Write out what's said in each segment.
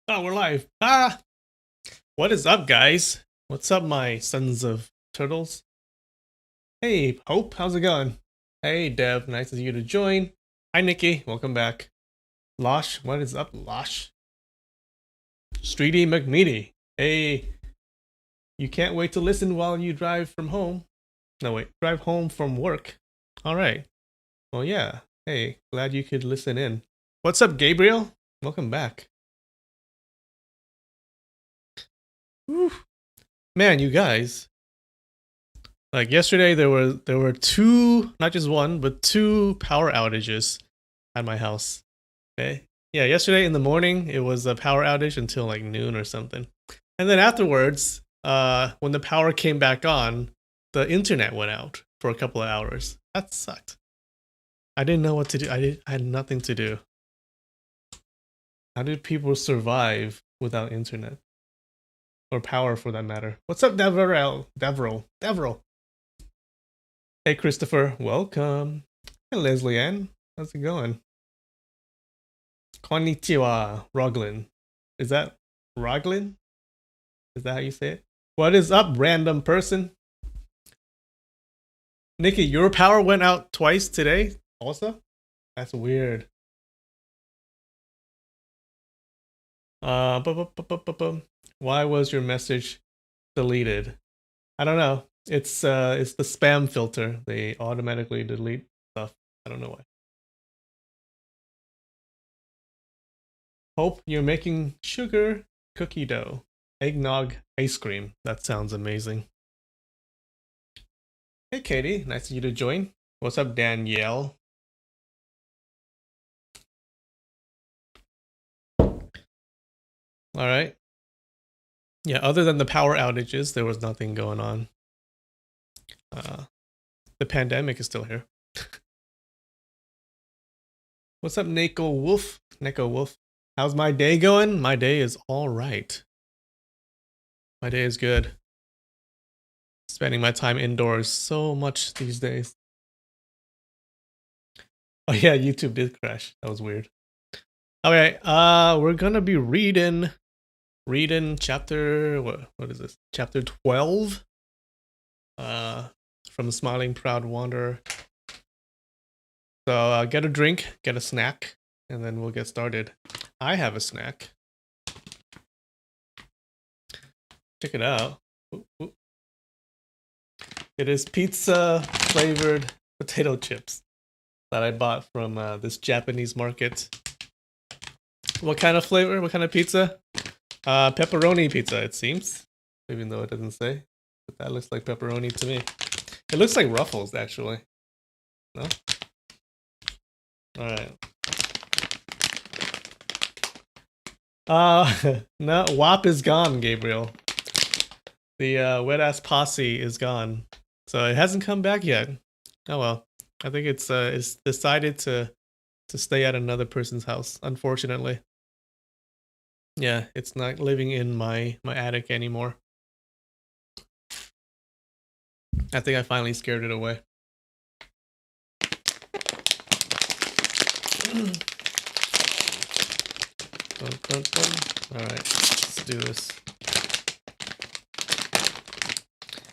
Oh, we're live. Ah! What is up, guys? What's up, my sons of turtles? Hey, Hope, how's it going? Hey, Dev, nice of you to join. Hi, Nikki, welcome back. Losh, what is up, Losh? Streety McMeaty, hey. You can't wait to listen while you drive from home. No, wait, drive home from work. Alright. Well, yeah. Hey, glad you could listen in. What's up, Gabriel? Welcome back. Whew. Man, you guys. Like yesterday, there were two, not just one, but two power outages at my house. Okay, yeah, yesterday in the morning it was a power outage until like noon or something, and then afterwards, when the power came back on, the internet went out for a couple of hours. That sucked. I didn't know what to do. I had nothing to do. How did people survive without internet or power, for that matter? What's up, Devrel? Hey, Christopher, welcome. Hey, Leslie Ann, how's it going? Konnichiwa, Roglin. Is that Roglin? Is that how you say it? What is up, random person? Nikki, your power went out twice today also? That's weird. Why was your message deleted? I don't know. It's the spam filter. They automatically delete stuff. I don't know why. Hope you're making sugar cookie dough. Eggnog ice cream. That sounds amazing. Hey Katie, nice of you to join. What's up, Danielle? All right. Yeah, other than the power outages, there was nothing going on. The pandemic is still here. What's up, Neko Wolf? Neko Wolf. How's my day going? My day is all right. My day is good. Spending my time indoors so much these days. Oh yeah, YouTube did crash. That was weird. Okay, we're gonna be reading chapter what is this? Chapter 12. From Smiling Proud Wanderer. So get a drink, get a snack, and then we'll get started. I have a snack. Check it out. Ooh, ooh. It is pizza flavored potato chips that I bought from this Japanese market. What kind of flavor? What kind of pizza? Pepperoni pizza, it seems. Even though it doesn't say. But that looks like pepperoni to me. It looks like Ruffles, actually. No? Alright. No, WAP is gone, Gabriel. The wet ass posse is gone, so it hasn't come back yet. Oh well, I think it's decided to stay at another person's house. Unfortunately, yeah, it's not living in my attic anymore. I think I finally scared it away. All right, let's do this.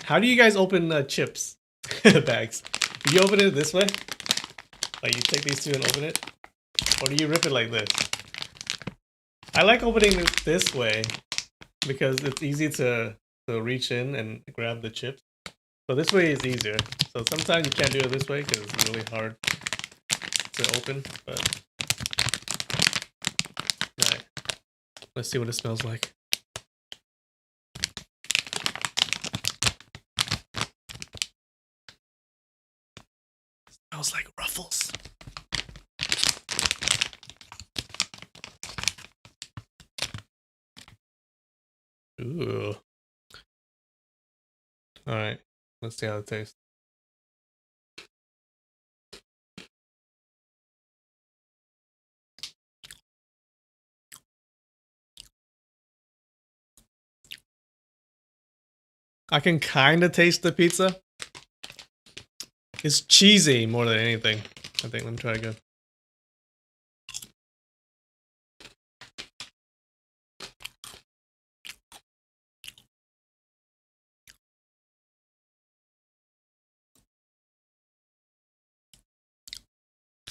How do you guys open chips bags? Do you open it this way? Like you take these two and open it? Or do you rip it like this? I like opening it this way because it's easy to reach in and grab the chips. So this way is easier. So sometimes you can't do it this way because it's really hard to open. But alright, let's see what it smells like. It smells like Ruffles. Ooh. Alright, let's see how it tastes. I can kind of taste the pizza. It's cheesy more than anything. I think. Let me try again.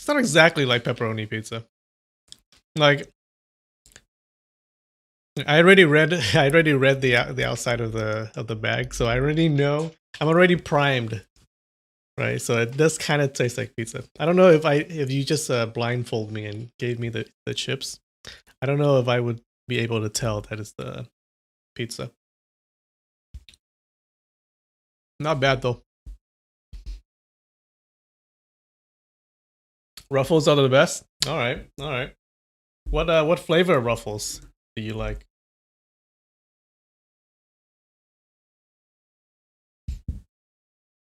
It's not exactly like pepperoni pizza. Like I already read the outside of the bag, so I already know. I'm already primed, right? So it does kind of taste like pizza. I don't know if you just blindfold me and gave me the chips. I don't know if I would be able to tell that it's the pizza. Not bad though. Ruffles are the best. All right, all right. What flavor of Ruffles do you like?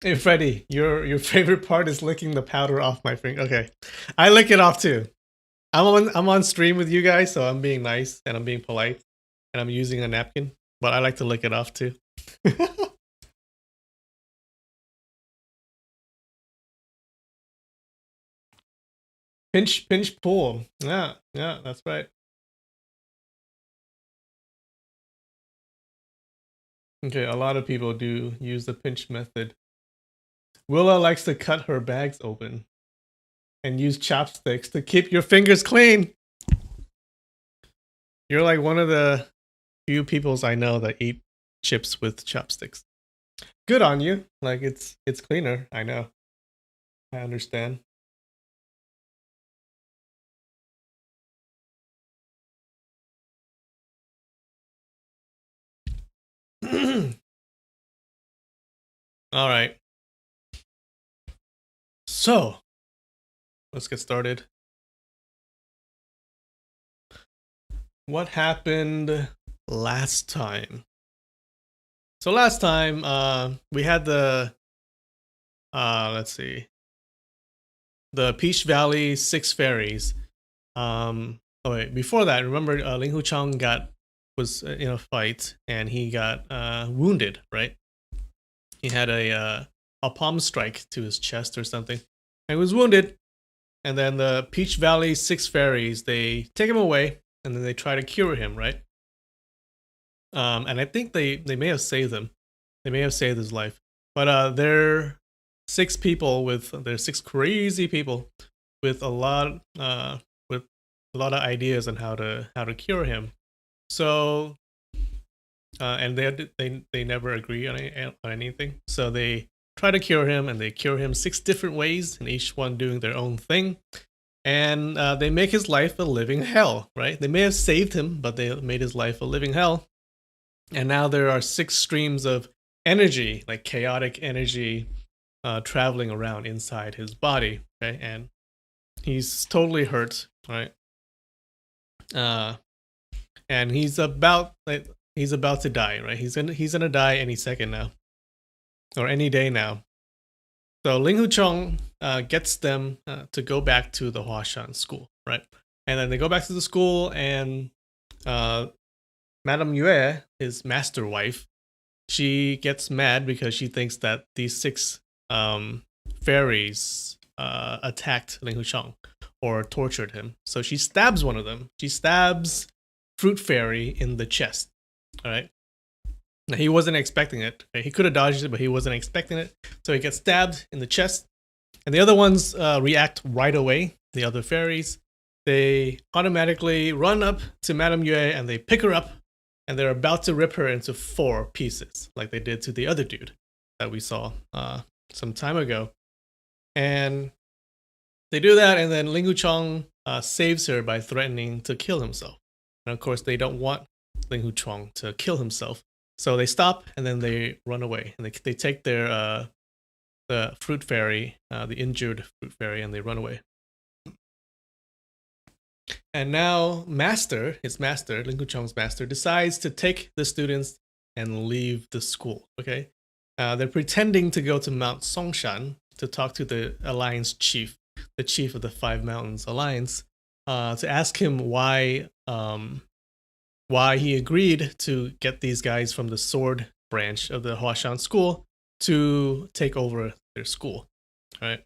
Hey Freddy, your favorite part is licking the powder off my finger. Okay, I lick it off too. I'm on stream with you guys, so I'm being nice and I'm being polite, and I'm using a napkin, but I like to lick it off too. Pinch pull. Yeah, yeah, that's right. Okay, a lot of people do use the pinch method. Willa likes to cut her bags open and use chopsticks to keep your fingers clean. You're like one of the few peoples I know that eat chips with chopsticks. Good on you. Like it's cleaner. I know. I understand. All right. So let's get started. What happened last time? So last time, we had the let's see, the Peach Valley Six Fairies. Oh wait, before that, remember Ling Hu Chang was in a fight and he got wounded, right? He had a palm strike to his chest or something, and he was wounded. And then the Peach Valley Six Fairies, they take him away and then they try to cure him, right? And I think they may have saved him. They may have saved his life. But they're six people they're six crazy people with with a lot of ideas on how to cure him. So and they never agree on anything. So they try to cure him, and they cure him six different ways, and each one doing their own thing. And they make his life a living hell, right? They may have saved him, but they made his life a living hell. And now there are six streams of energy, like chaotic energy, traveling around inside his body. Okay, and he's totally hurt, right? And he's about to die, right? He's gonna die any second now, or any day now. So Ling Hu Chong gets them to go back to the Huashan school, right? And then they go back to the school, and Madame Yue, his master wife, she gets mad because she thinks that these six fairies attacked Ling Hu Chong or tortured him. So she stabs one of them. She stabs Fruit Fairy in the chest. All right. Now, he wasn't expecting it. He could have dodged it, but he wasn't expecting it. So he gets stabbed in the chest. And the other ones react right away. The other fairies, they automatically run up to Madame Yue and they pick her up, and they're about to rip her into 4 pieces, like they did to the other dude that we saw some time ago. And they do that, and then Ling Hu Chong saves her by threatening to kill himself. And of course, they don't want Ling Hu Chong to kill himself, so they stop and then they run away. And they take their the fruit fairy, the injured fruit fairy, and they run away. And now his master, Ling Hu Chong's master, decides to take the students and leave the school. Okay, they're pretending to go to Mount Songshan to talk to the Alliance chief, the chief of the Five Mountains Alliance, to ask him why he agreed to get these guys from the sword branch of the Huashan school to take over their school. All right.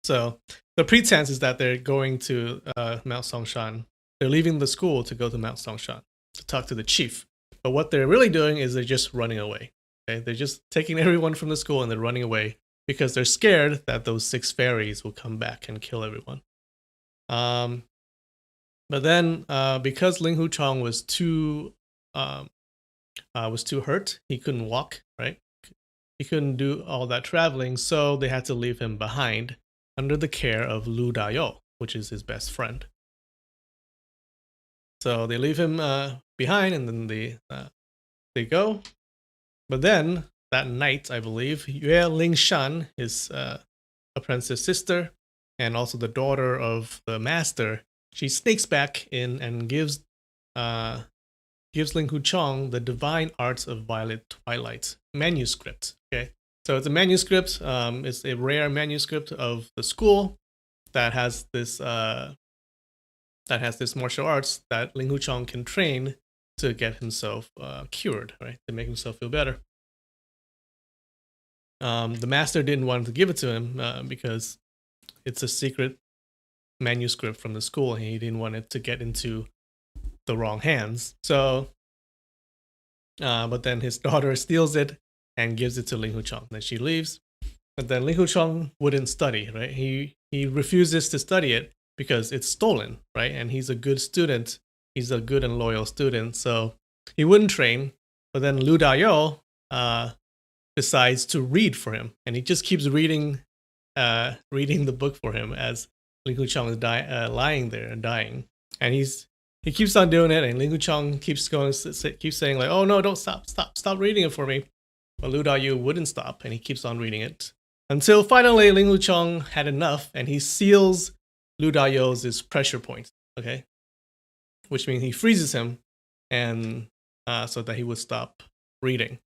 So the pretense is that they're going to Mount Songshan. They're leaving the school to go to Mount Songshan to talk to the chief. But what they're really doing is they're just running away. Okay, they're just taking everyone from the school and they're running away because they're scared that those 6 fairies will come back and kill everyone. But then, because Ling Hu Chong was too hurt, he couldn't walk, right? He couldn't do all that traveling, so they had to leave him behind under the care of Lu Dayo, which is his best friend. So they leave him behind, and then they go. But then that night, I believe, Yue Lingshan, his apprentice sister, and also the daughter of the master, she sneaks back in and gives Ling Hu Chong the Divine Arts of Violet Twilight manuscript. Okay, so it's a manuscript. It's a rare manuscript of the school that has this martial arts that Ling Hu Chong can train to get himself cured, right? To make himself feel better. The master didn't want to give it to him because it's a secret manuscript from the school, and he didn't want it to get into the wrong hands. So, but then his daughter steals it and gives it to Ling Hu Chong. Then she leaves, but then Ling Hu Chong wouldn't study, right? He refuses to study it because it's stolen, right? And he's a good student. He's a good and loyal student, so he wouldn't train. But then Lu Dayo decides to read for him, and he just keeps reading the book for him as Ling Hu Chong is lying there and dying. And he keeps on doing it, and Ling Hu Chong keeps saying like, "Oh no, don't stop reading it for me." But Lu Dayu wouldn't stop, and he keeps on reading it until finally Ling Hu Chong had enough, and he seals Lu Dayu's pressure point. Okay, which means he freezes him, and so that he would stop reading.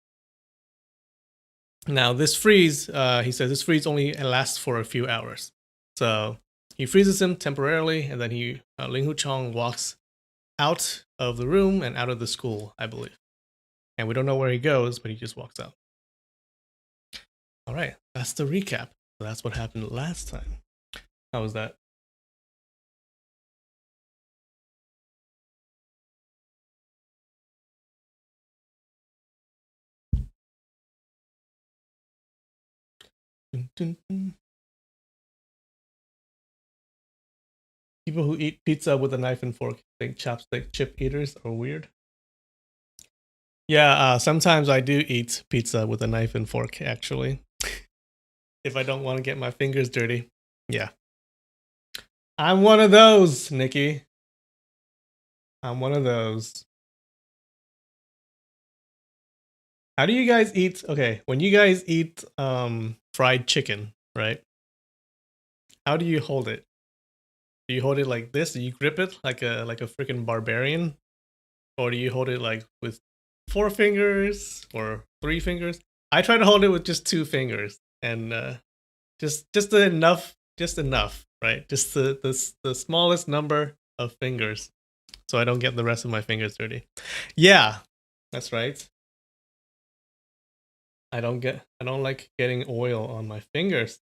Now this freeze, he says this freeze only lasts for a few hours. So he freezes him temporarily, and then Ling Hu Chong walks out of the room and out of the school, I believe. And we don't know where he goes, but he just walks out. All right, that's the recap. So that's what happened last time. How was that? Dun, dun, dun. People who eat pizza with a knife and fork think chopstick chip eaters are weird. Yeah, sometimes I do eat pizza with a knife and fork, actually. If I don't want to get my fingers dirty. Yeah. I'm one of those, Nikki. I'm one of those. How do you guys eat? Okay, when you guys eat fried chicken, right? How do you hold it? Do you hold it like this? Do you grip it like a freaking barbarian? Or do you hold it like with 4 fingers or 3 fingers? I try to hold it with just 2 fingers, and just enough, right? Just the smallest number of fingers, so I don't get the rest of my fingers dirty. Yeah, that's right. I don't like getting oil on my fingers.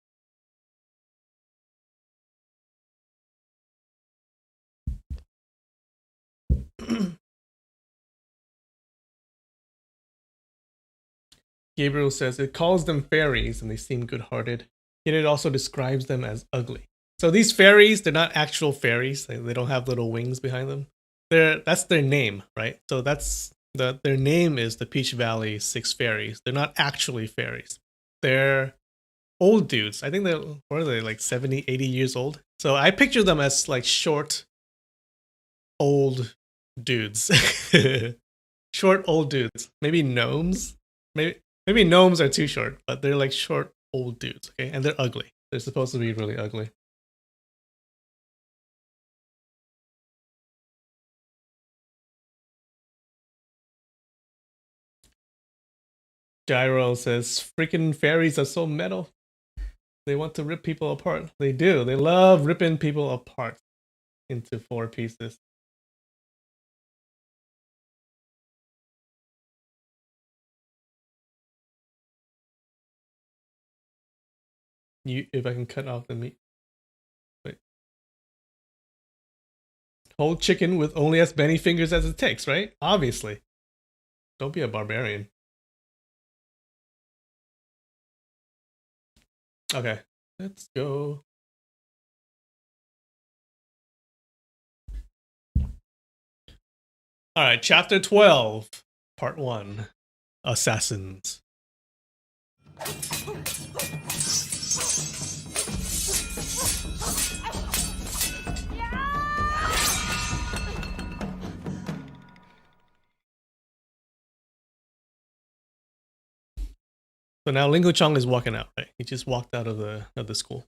Gabriel says it calls them fairies and they seem good-hearted, yet it also describes them as ugly. So these fairies, they're not actual fairies. They don't have little wings behind them. That's their name, right? So their name is the Peach Valley 6 Fairies. They're not actually fairies. They're old dudes. I think what are they, like 70, 80 years old? So I picture them as like short, old dudes. Short, old dudes. Maybe gnomes? Maybe gnomes are too short, but they're like short, old dudes, okay? And they're ugly. They're supposed to be really ugly. Gyro says, freaking fairies are so metal. They want to rip people apart. They do. They love ripping people apart into 4 pieces. If I can cut off the meat. Wait. Whole chicken with only as many fingers as it takes, right? Obviously. Don't be a barbarian. Okay, let's go. All right, chapter 12, part 1, Assassins. So now Ling Chong is walking out, right? He just walked out of the school.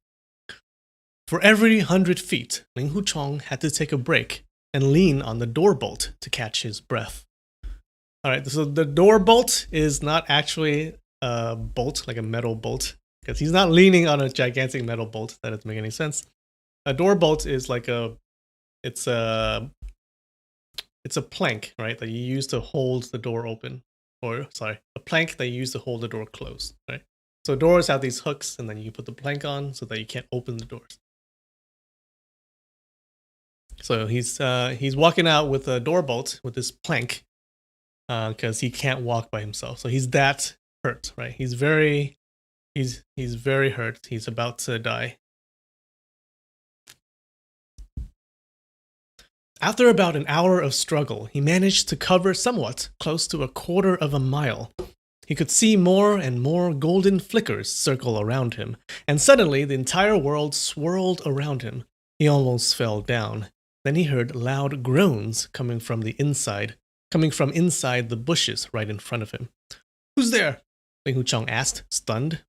For every 100 feet, Ling Chong had to take a break and lean on the door bolt to catch his breath. All right, so the door bolt is not actually a bolt, like a metal bolt, because he's not leaning on a gigantic metal bolt. That doesn't make any sense. A door bolt is like it's a plank, right, that you use to hold the door open. Or, sorry, a plank that you use to hold the door closed, right? So doors have these hooks, and then you put the plank on so that you can't open the doors. So he's walking out with a door bolt with this plank because he can't walk by himself. So he's that hurt, right? He's very hurt. He's about to die. After about an hour of struggle, he managed to cover somewhat close to a quarter of a mile. He could see more and more golden flickers circle around him, and suddenly the entire world swirled around him. He almost fell down. Then he heard loud groans coming from inside the bushes right in front of him. "Who's there?" Ling Chong asked, stunned.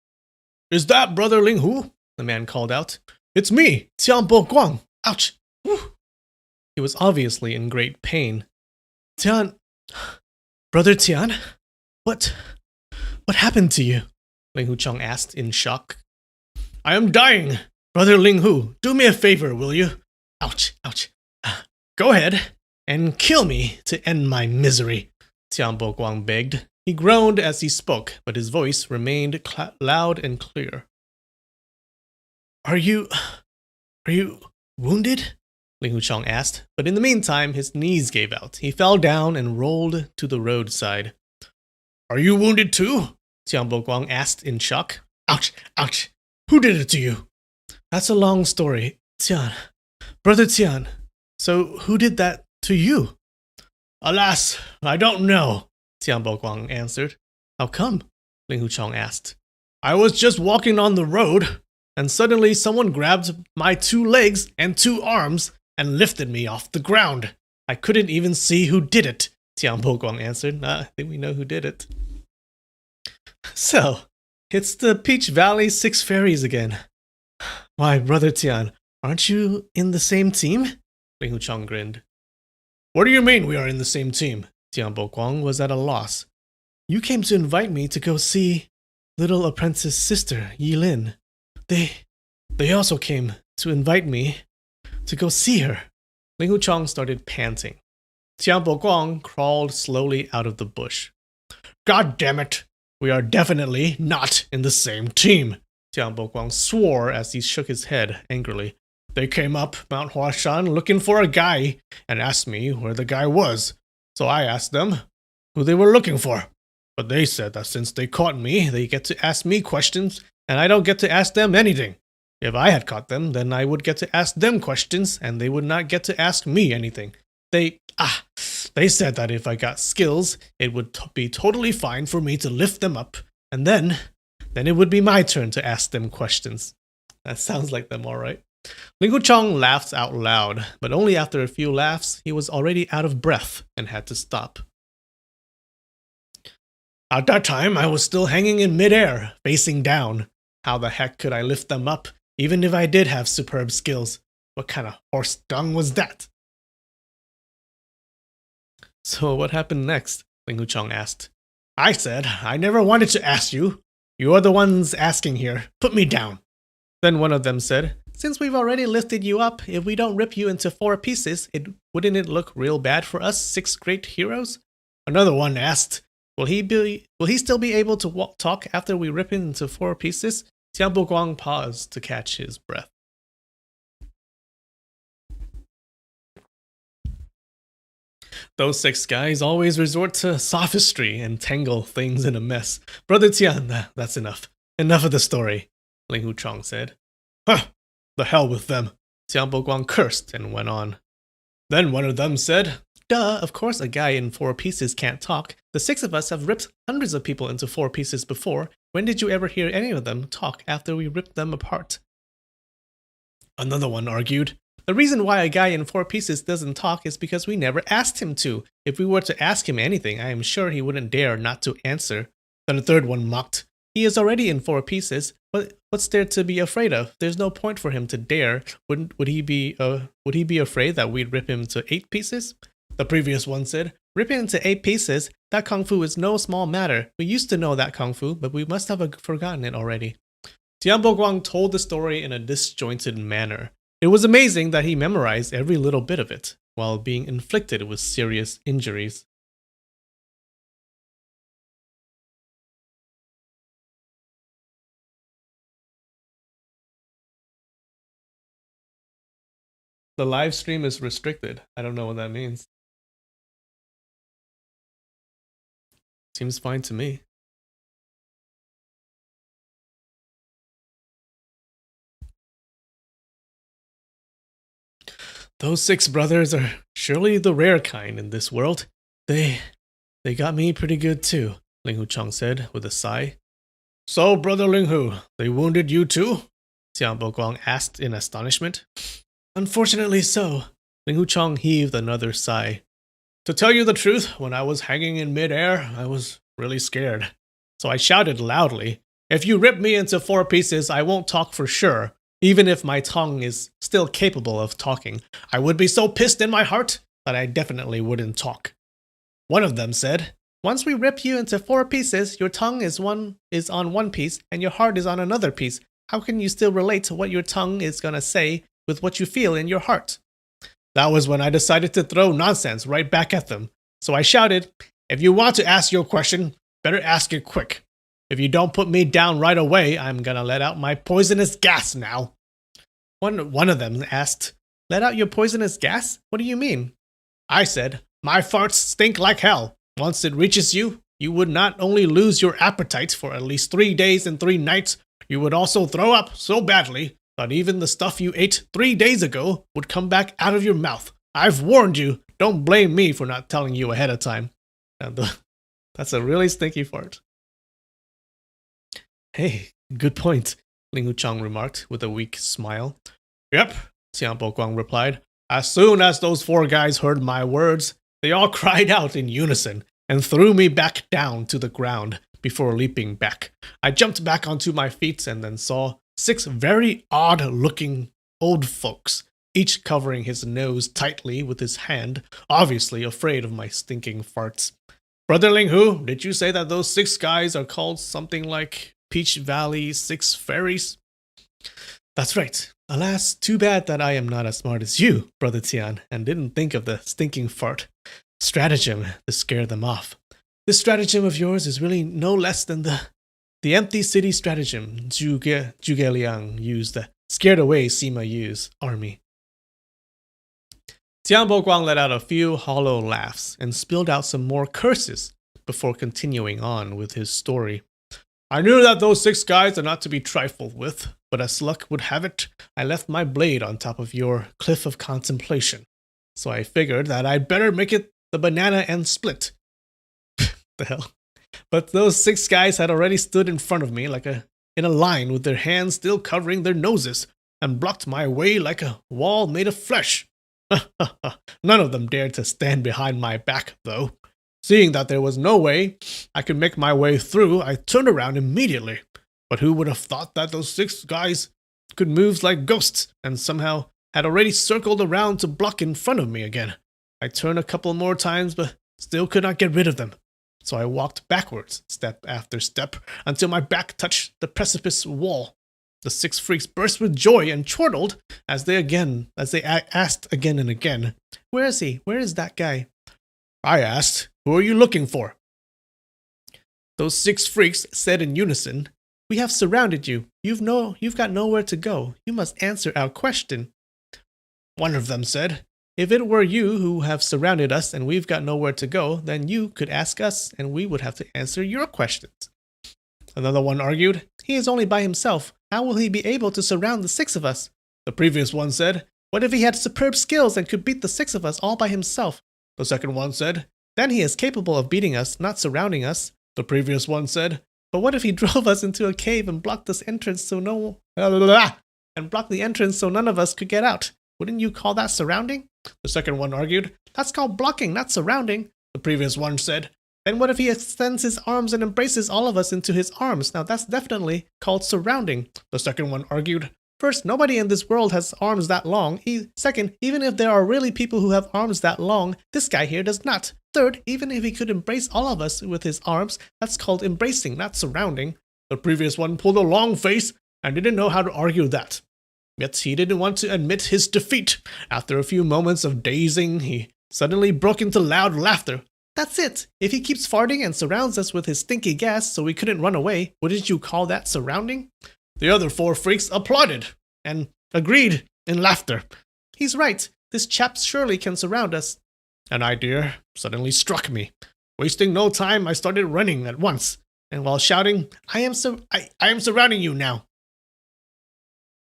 "Is that Brother Ling Hu?" the man called out. "It's me, Tian Bo Guang. Ouch!" Whew. He was obviously in great pain. "Tian, Brother Tian, what happened to you?" Ling Chong asked in shock. "I am dying. Brother Ling Hu, do me a favor, will you?" "Ouch, ouch. Go ahead and kill me to end my misery," Tian Bo Guang begged. He groaned as he spoke, but his voice remained loud and clear. Are you wounded?" Ling Chong asked, but in the meantime his knees gave out. He fell down and rolled to the roadside. "Are you wounded too?" Tian Bo Guang asked in shock. "Ouch, ouch. Who did it to you?" "That's a long story, Tian. Brother Tian. So who did that to you?" "Alas, I don't know," Tian Bo Guang answered. "How come?" Ling Chong asked. "I was just walking on the road, and suddenly someone grabbed my 2 legs and 2 arms and lifted me off the ground. I couldn't even see who did it," Tian Bo Guang answered. I think we know who did it. "So, it's the Peach Valley 6 fairies again. Why, Brother Tian, aren't you in the same team?" Ling Chong grinned. "What do you mean we are in the same team?" Tian Bo Guang was at a loss. "You came to invite me to go see little apprentice sister, Yi Lin. They also came to invite me to go see her." Ling Chong started panting. Tian Bo Guang crawled slowly out of the bush. "God damn it! We are definitely not in the same team," Tian Bo Guang swore as he shook his head angrily. "They came up Mount Huashan looking for a guy and asked me where the guy was. So I asked them who they were looking for. But they said that since they caught me, they get to ask me questions, and I don't get to ask them anything. If I had caught them, then I would get to ask them questions, and they would not get to ask me anything. They said that if I got skills, it would be totally fine for me to lift them up, and then it would be my turn to ask them questions." That sounds like them, all right. Ling Chong laughed out loud, but only after a few laughs, he was already out of breath and had to stop. "At that time, I was still hanging in midair, facing down. How the heck could I lift them up, even if I did have superb skills? What kind of horse dung was that?" "So what happened next?" Ling Chong asked. "I said, I never wanted to ask you. You are the ones asking here. Put me down." Then one of them said, "Since we've already lifted you up, if we don't rip you into 4 pieces, wouldn't it look real bad for us 6 great heroes?" Another one asked, Will he still be able to talk after we rip him into 4 pieces?" Tian Bo Guang paused to catch his breath. Those 6 guys always resort to sophistry and tangle things in a mess. Brother Tian, that's enough. Enough of the story. Ling Huchong said. Huh, the hell with them. Tian Boguang cursed and went on. Then one of them said, Duh, of course a guy in 4 pieces can't talk. The 6 of us have ripped hundreds of people into 4 pieces before. When did you ever hear any of them talk after we ripped them apart? Another one argued, the reason why a guy in 4 pieces doesn't talk is because we never asked him to. If we were to ask him anything, I am sure he wouldn't dare not to answer. Then a third one mocked, he is already in 4 pieces. What's there to be afraid of? There's no point for him to dare. Would he be afraid that we'd rip him to 8 pieces? The previous one said, ripping into 8 pieces, that kung fu is no small matter. We used to know that kung fu, but we must have forgotten it already. Tian Boguang told the story in a disjointed manner. It was amazing that he memorized every little bit of it, while being inflicted with serious injuries. The live stream is restricted. I don't know what that means. Seems fine to me. Those 6 brothers are surely the rare kind in this world. They got me pretty good too, Ling Huchong said with a sigh. So, Brother Ling Hu, they wounded you too? Tian Boguang asked in astonishment. Unfortunately so. Ling Huchong heaved another sigh. To tell you the truth, when I was hanging in midair, I was really scared. So I shouted loudly, if you rip me into 4 pieces, I won't talk for sure. Even if my tongue is still capable of talking, I would be so pissed in my heart that I definitely wouldn't talk. One of them said, once we rip you into 4 pieces, your tongue is on one piece and your heart is on another piece. How can you still relate to what your tongue is gonna say with what you feel in your heart? That was when I decided to throw nonsense right back at them. So I shouted, if you want to ask your question, better ask it quick. If you don't put me down right away, I'm gonna let out my poisonous gas now. One of them asked, let out your poisonous gas? What do you mean? I said, my farts stink like hell. Once it reaches you, you would not only lose your appetite for at least 3 days and 3 nights, you would also throw up so badly that even the stuff you ate 3 days ago would come back out of your mouth. I've warned you. Don't blame me for not telling you ahead of time. And that's a really stinky fart. Hey, good point, Ling Huchong remarked with a weak smile. Yep, Tian Boguang replied. As soon as those 4 guys heard my words, they all cried out in unison and threw me back down to the ground before leaping back. I jumped back onto my feet and then saw 6 very odd-looking old folks, each covering his nose tightly with his hand, obviously afraid of my stinking farts. Brother Ling Hu, did you say that those 6 guys are called something like Peach Valley 6 Fairies? That's right. Alas, too bad that I am not as smart as you, Brother Tian, and didn't think of the stinking fart stratagem to scare them off. This stratagem of yours is really no less than the empty city stratagem Zhuge Liang used to scared away Sima Yu's army. Tian Boguang let out a few hollow laughs and spilled out some more curses before continuing on with his story. I knew that those 6 guys are not to be trifled with, but as luck would have it, I left my blade on top of your cliff of contemplation. So I figured that I'd better make it the banana and split. The hell? But those 6 guys had already stood in front of me in a line with their hands still covering their noses and blocked my way like a wall made of flesh. None of them dared to stand behind my back, though. Seeing that there was no way I could make my way through, I turned around immediately. But who would have thought that those 6 guys could move like ghosts and somehow had already circled around to block in front of me again? I turned a couple more times, but still could not get rid of them. So I walked backwards, step after step, until my back touched the precipice wall. The 6 freaks burst with joy and chortled as they asked again and again, Where is he? Where is that guy? I asked, Who are you looking for? Those 6 freaks said in unison, We have surrounded you. You've got nowhere to go. You must answer our question. One of them said, If it were you who have surrounded us and we've got nowhere to go, then you could ask us and we would have to answer your questions. Another one argued, He is only by himself. how will he be able to surround the 6 of us? The previous one said, what if he had superb skills and could beat the 6 of us all by himself? The second one said, then he is capable of beating us, not surrounding us. The previous one said, but what if he drove us into a cave and blocked this entrance so blocked the entrance so none of us could get out? Wouldn't you call that surrounding? The second one argued, that's called blocking, not surrounding. The previous one said, then what if he extends his arms and embraces all of us into his arms? Now that's definitely called surrounding. The second one argued, first, nobody in this world has arms that long. Second, even if there are really people who have arms that long, this guy here does not. Third, even if he could embrace all of us with his arms, that's called embracing, not surrounding. The previous one pulled a long face and didn't know how to argue that. Yet he didn't want to admit his defeat. After a few moments of dazing, he suddenly broke into loud laughter. That's it. If he keeps farting and surrounds us with his stinky gas so we couldn't run away, wouldn't you call that surrounding? The other 4 freaks applauded and agreed in laughter. He's right. This chap surely can surround us. An idea suddenly struck me. Wasting no time, I started running at once, and while shouting, I am surrounding you now.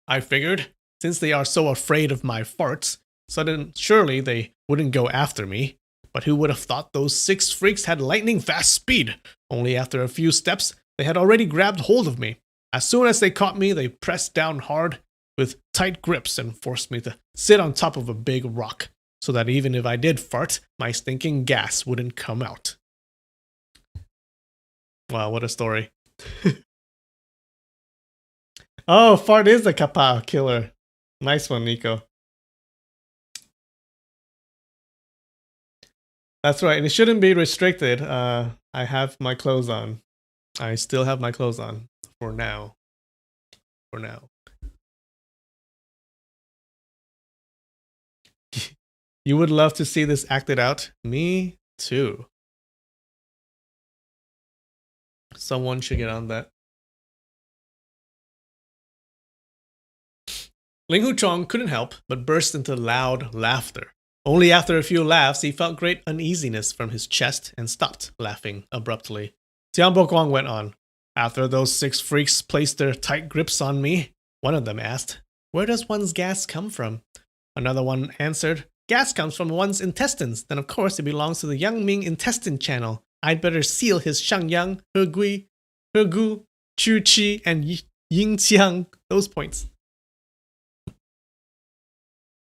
I figured, since they are so afraid of my farts, surely they wouldn't go after me. But who would have thought those 6 freaks had lightning fast speed? Only after a few steps, they had already grabbed hold of me. As soon as they caught me, they pressed down hard with tight grips and forced me to sit on top of a big rock, so that even if I did fart, my stinking gas wouldn't come out. Wow, what a story. Oh, fart is the kappa killer. Nice one, Nico. That's right, and it shouldn't be restricted. I have my clothes on. I still have my clothes on. For now. For now. You would love to see this acted out? Me too. Someone should get on that. Ling Huchong couldn't help but burst into loud laughter. Only after a few laughs, he felt great uneasiness from his chest and stopped laughing abruptly. Tian Bokwang went on. After those 6 freaks placed their tight grips on me, one of them asked, where does one's gas come from? Another one answered, gas comes from one's intestines. Then of course it belongs to the Yangming intestine channel. I'd better seal his Shangyang, He Gu, Chu Qi, and Yingqiang, those points.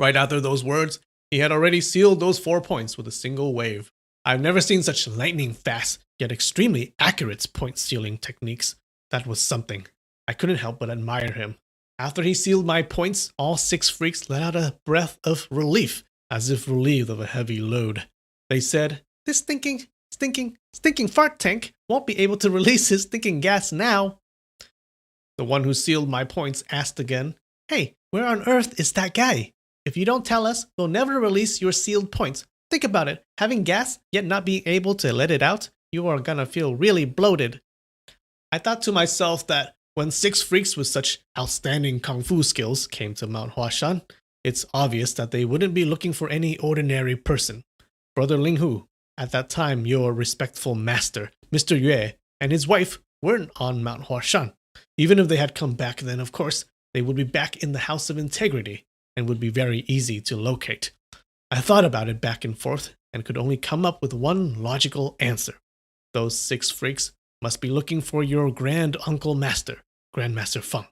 Right after those words, he had already sealed those 4 points with a single wave. I've never seen such lightning fast, yet extremely accurate point sealing techniques. That was something. I couldn't help but admire him. After he sealed my points, all 6 freaks let out a breath of relief, as if relieved of a heavy load. They said, this stinking fart tank won't be able to release his stinking gas now. The one who sealed my points asked again, hey, where on earth is that guy? If you don't tell us, we'll never release your sealed points. Think about it. Having gas, yet not being able to let it out, you are gonna feel really bloated. I thought to myself that when 6 freaks with such outstanding kung fu skills came to Mount Huashan, it's obvious that they wouldn't be looking for any ordinary person. Brother Ling Hu, at that time your respectful master, Mr. Yue, and his wife weren't on Mount Huashan. Even if they had come back, then of course, they would be back in the House of Integrity, and would be very easy to locate. I thought about it back and forth and could only come up with one logical answer. Those 6 freaks must be looking for your grand uncle master, Grandmaster Feng.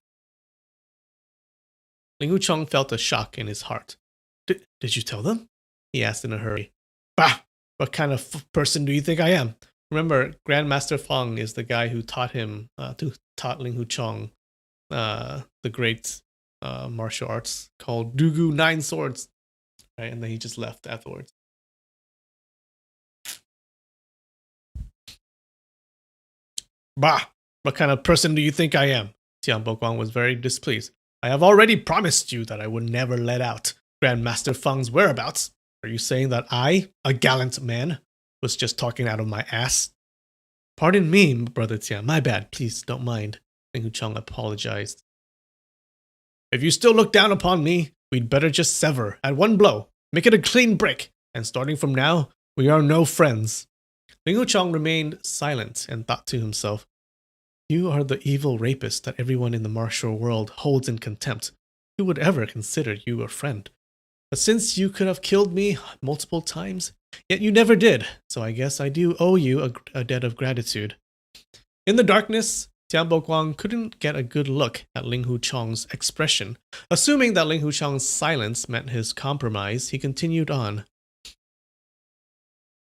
Ling Huchong felt a shock in his heart. Did you tell them? He asked in a hurry. Bah! What kind of person do you think I am? Remember, Grandmaster Feng is the guy who taught Ling Huchong the great martial arts called Dugu 9 Swords, right? And then he just left afterwards. Bah! What kind of person do you think I am? Tian Bokwang was very displeased. I have already promised you that I would never let out Grandmaster Feng's whereabouts. Are you saying that I, a gallant man, was just talking out of my ass? Pardon me, Brother Tian. My bad. Please don't mind. Ling Huchong apologized. If you still look down upon me, we'd better just sever at one blow. Make it a clean break. And starting from now, we are no friends. Ling Huchong remained silent and thought to himself, You are the evil rapist that everyone in the martial world holds in contempt. Who would ever consider you a friend? But since you could have killed me multiple times, yet you never did, so I guess I do owe you a debt of gratitude. In the darkness, Tianbo Guang couldn't get a good look at Ling Huchong's expression. Assuming that Ling Huchong's silence meant his compromise, he continued on.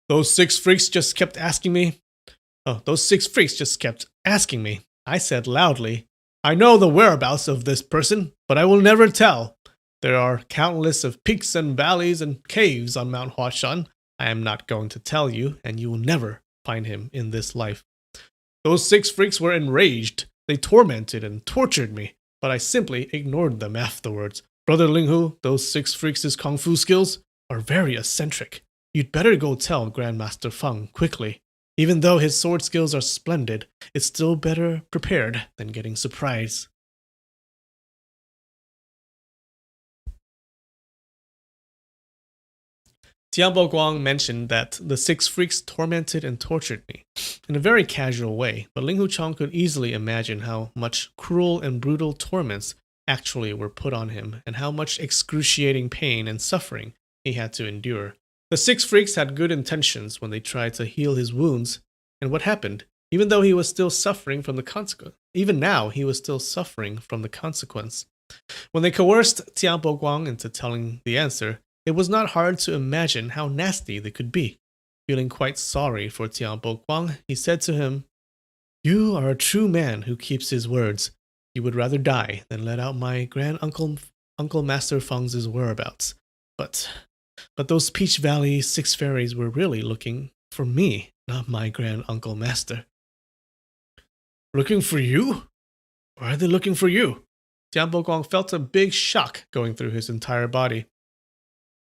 Those six freaks just kept asking me. I said loudly, I know the whereabouts of this person, but I will never tell. There are countless of peaks and valleys and caves on Mount Huashan. I am not going to tell you, and you will never find him in this life. Those six freaks were enraged. They tormented and tortured me, but I simply ignored them afterwards. Brother Linghu, those six freaks' kung fu skills are very eccentric. You'd better go tell Grandmaster Feng quickly. Even though his sword skills are splendid, it's still better prepared than getting surprised. Tianbo Guang mentioned that the six freaks tormented and tortured me in a very casual way, but Ling Huchong could easily imagine how much cruel and brutal torments actually were put on him and how much excruciating pain and suffering he had to endure. The six freaks had good intentions when they tried to heal his wounds, and what happened? Even though he was still suffering from the consequence. Even now, he was still suffering from the consequence. When they coerced Tianbo Guang into telling the answer, it was not hard to imagine how nasty they could be. Feeling quite sorry for Tianbo Guang, he said to him, You are a true man who keeps his words. You would rather die than let out my Uncle Master Feng's whereabouts. But those Peach Valley six fairies were really looking for me, not my Grand Uncle Master. Looking for you? Why are they looking for you? Tianbo Guang felt a big shock going through his entire body.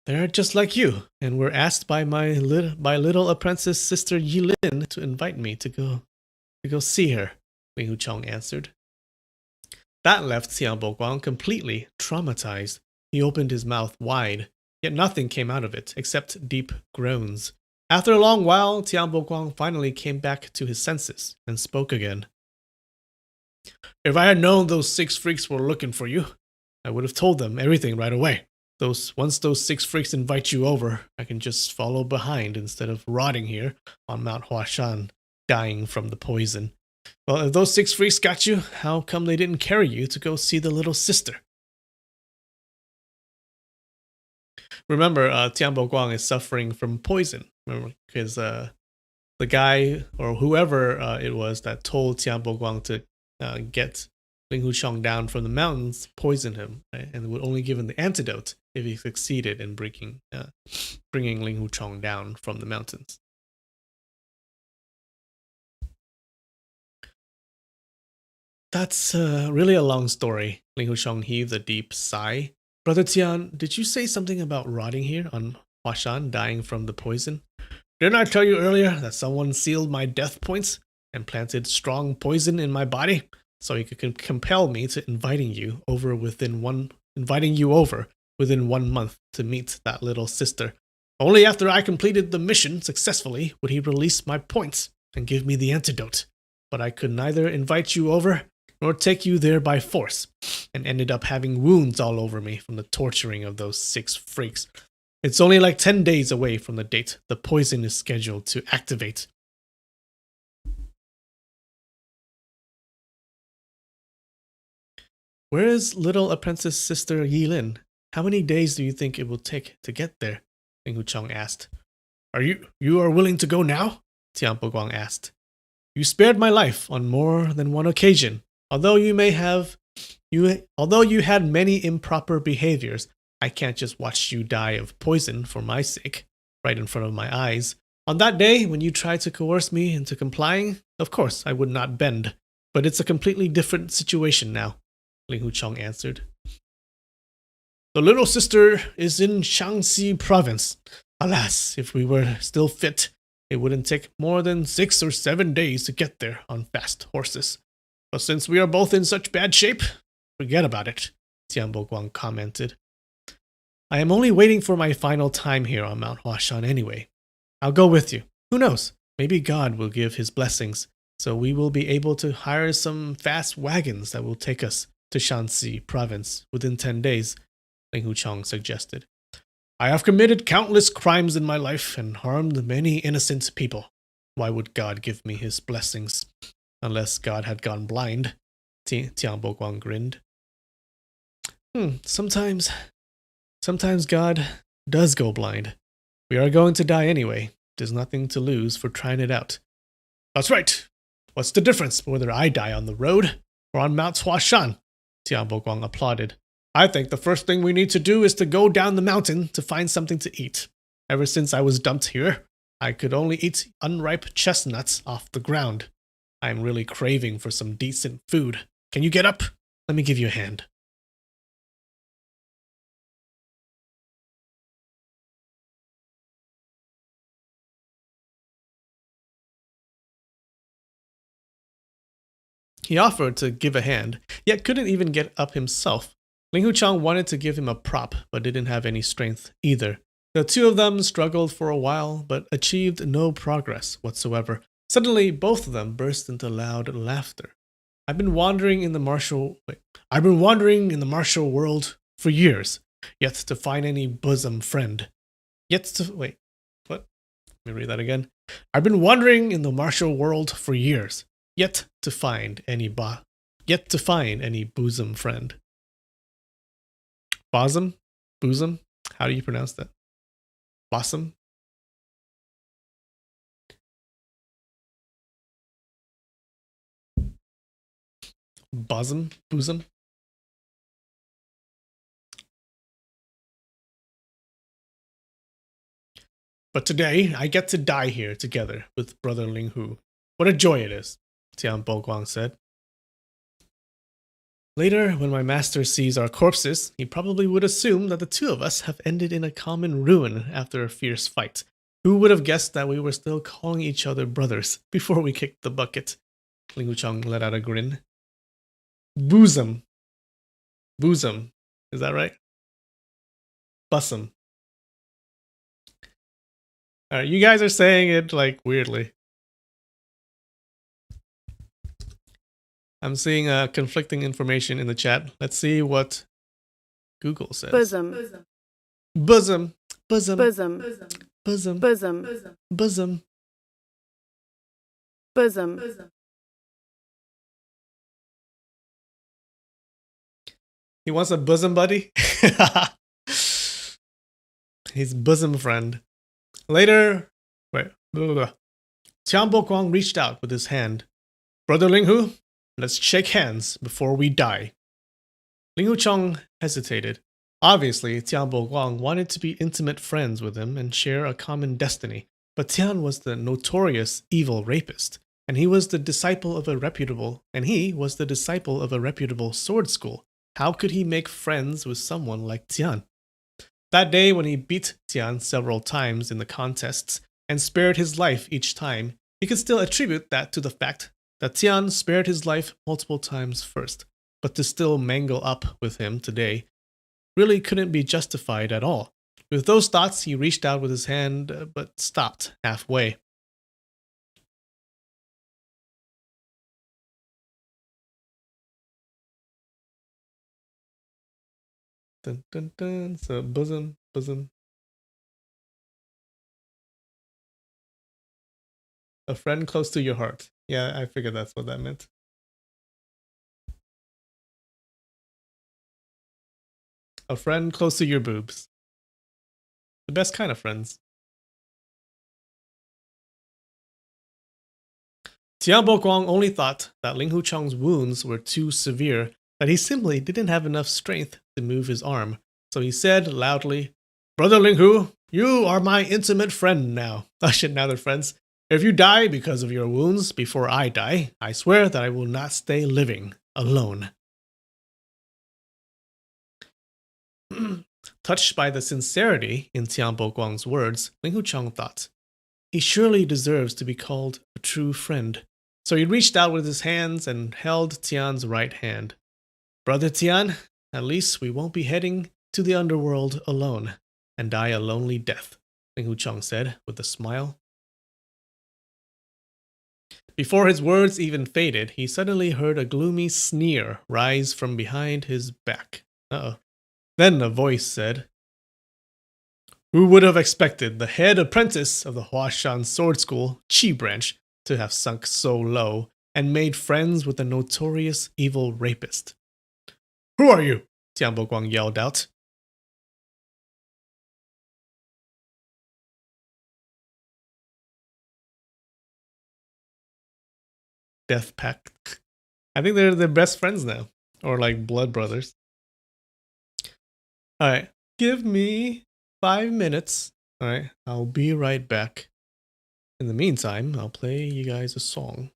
They're just like you, and were asked by my little apprentice sister Yilin to invite me to go see her, Ling Huchong answered. That left Tianbo Guang completely traumatized. He opened his mouth wide, yet nothing came out of it except deep groans. After a long while, Tianbo Guang finally came back to his senses and spoke again. If I had known those six freaks were looking for you, I would have told them everything right away. Once those six freaks invite you over, I can just follow behind instead of rotting here on Mount Huashan, dying from the poison. Well, if those six freaks got you, how come they didn't carry you to go see the little sister? Remember, Tianbo Guang is suffering from poison. Remember, because the guy or whoever it was that told Tianbo Guang to get Ling Huchong down from the mountains poisoned him, right? And would only give him the antidote if he succeeded in bringing Ling Huchong down from the mountains. That's really a long story. Ling Huchong heaved a deep sigh. Brother Tian, did you say something about rotting here on Huashan, dying from the poison? Didn't I tell you earlier that someone sealed my death points and planted strong poison in my body so he could compel me to inviting you over within 1 month to meet that little sister? Only after I completed the mission successfully would he release my points and give me the antidote. But I could neither invite you over nor take you there by force, and ended up having wounds all over me from the torturing of those six freaks. It's only like 10 days away from the date the poison is scheduled to activate. Where is little apprentice sister Yilin? How many days do you think it will take to get there? Ling Huchong asked. You are willing to go now? Tianbo Guang asked. You spared my life on more than one occasion. Although you had many improper behaviors, I can't just watch you die of poison for my sake, right in front of my eyes. On that day, when you tried to coerce me into complying, of course I would not bend. But it's a completely different situation now, Ling Huchong answered. The little sister is in Shaanxi province. Alas, if we were still fit, it wouldn't take more than 6 or 7 days to get there on fast horses. But since we are both in such bad shape, forget about it, Tianbo Guang commented. I am only waiting for my final time here on Mount Huashan anyway. I'll go with you. Who knows? Maybe God will give his blessings, so we will be able to hire some fast wagons that will take us to Shanxi province within 10 days, Ling Huchong suggested. I have committed countless crimes in my life and harmed many innocent people. Why would God give me his blessings? Unless God had gone blind, Tian Boguang grinned. Sometimes God does go blind. We are going to die anyway. There's nothing to lose for trying it out. That's right. What's the difference whether I die on the road or on Mount Huashan? Tian Boguang applauded. I think the first thing we need to do is to go down the mountain to find something to eat. Ever since I was dumped here, I could only eat unripe chestnuts off the ground. I'm really craving for some decent food. Can you get up? Let me give you a hand. He offered to give a hand, yet couldn't even get up himself. Ling Huchong wanted to give him a prop, but didn't have any strength either. The two of them struggled for a while, but achieved no progress whatsoever. Suddenly, both of them burst into loud laughter. I've been wandering in the martial world for years, yet to find any bosom friend. Let me read that again. I've been wandering in the martial world for years, yet to find any bosom friend. Bosom? Bosom? How do you pronounce that? Bosom? Bosom? Bosom? But today, I get to die here together with Brother Ling Hu. What a joy it is, Tian Boguang said. Later, when my master sees our corpses, he probably would assume that the two of us have ended in a common ruin after a fierce fight. Who would have guessed that we were still calling each other brothers before we kicked the bucket? Ling Wuchong let out a grin. Bosom. Bosom. Is that right? Bosom. Alright, you guys are saying it like weirdly. I'm seeing conflicting information in the chat. Let's see what Google says. Bosom. Bosom. Bosom. Bosom. Bosom. Bosom. Bosom. Bosom. He wants a bosom buddy? His bosom friend. Later, Tian Boguang reached out with his hand. Brother Ling Hu, let's shake hands before we die. Ling Huchong hesitated. Obviously, Tian Boguang wanted to be intimate friends with him and share a common destiny, but Tian was the notorious evil rapist, and he was the disciple of a reputable sword school. How could he make friends with someone like Tian? That day when he beat Tian several times in the contests and spared his life each time, he could still attribute that to the fact that Tian spared his life multiple times first, but to still mangle up with him today really couldn't be justified at all. With those thoughts, he reached out with his hand, but stopped halfway. Dun, dun, dun. So bosom. A friend close to your heart. Yeah, I figured that's what that meant. A friend close to your boobs. The best kind of friends. Tian Boguang only thought that Ling Huchong's wounds were too severe, that he simply didn't have enough strength to move his arm. So he said loudly, Brother Ling Hu, you are my intimate friend now. Now they're friends. If you die because of your wounds before I die, I swear that I will not stay living alone. Touched by the sincerity in Tian Boguang's words, Ling Huchong thought, he surely deserves to be called a true friend. So he reached out with his hands and held Tian's right hand. Brother Tian, at least we won't be heading to the underworld alone and die a lonely death, Ling Huchong said with a smile. Before his words even faded, he suddenly heard a gloomy sneer rise from behind his back. Uh-oh. Then a voice said, "Who would have expected the head apprentice of the Huashan Sword School, Qi Branch, to have sunk so low and made friends with a notorious evil rapist?" "Who are you?" Tianbo Guang yelled out. Death Pact. I think they're best friends now. Or like blood brothers. Alright. Give me 5 minutes. Alright. I'll be right back. In the meantime, I'll play you guys a song.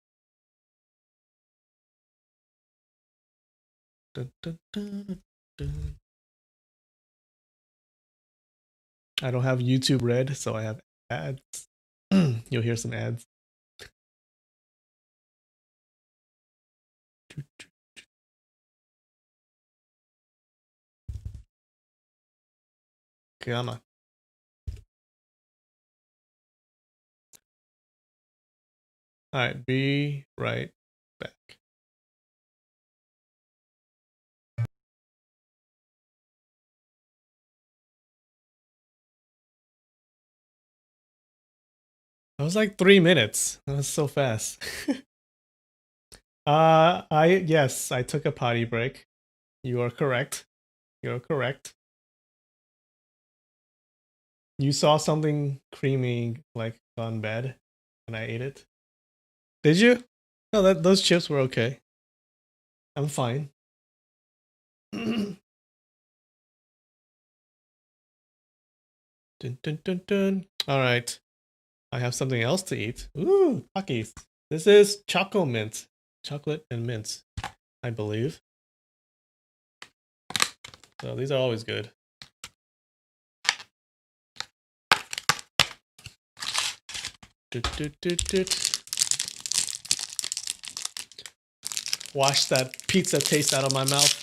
Dun, dun, dun, dun. I don't have YouTube Red, so I have ads. You'll hear some ads. Come on. Alright, be right back. That was like 3 minutes. That was so fast. Yes, I took a potty break. You are correct. You're correct. You saw something creamy like gone bad and I ate it. Did you? No, those chips were okay. I'm fine. Dun, dun, dun, dun. All right. I have something else to eat. Ooh, Takis. This is Choco Mint. Chocolate and mint, I believe. So these are always good. Wash that pizza taste out of my mouth.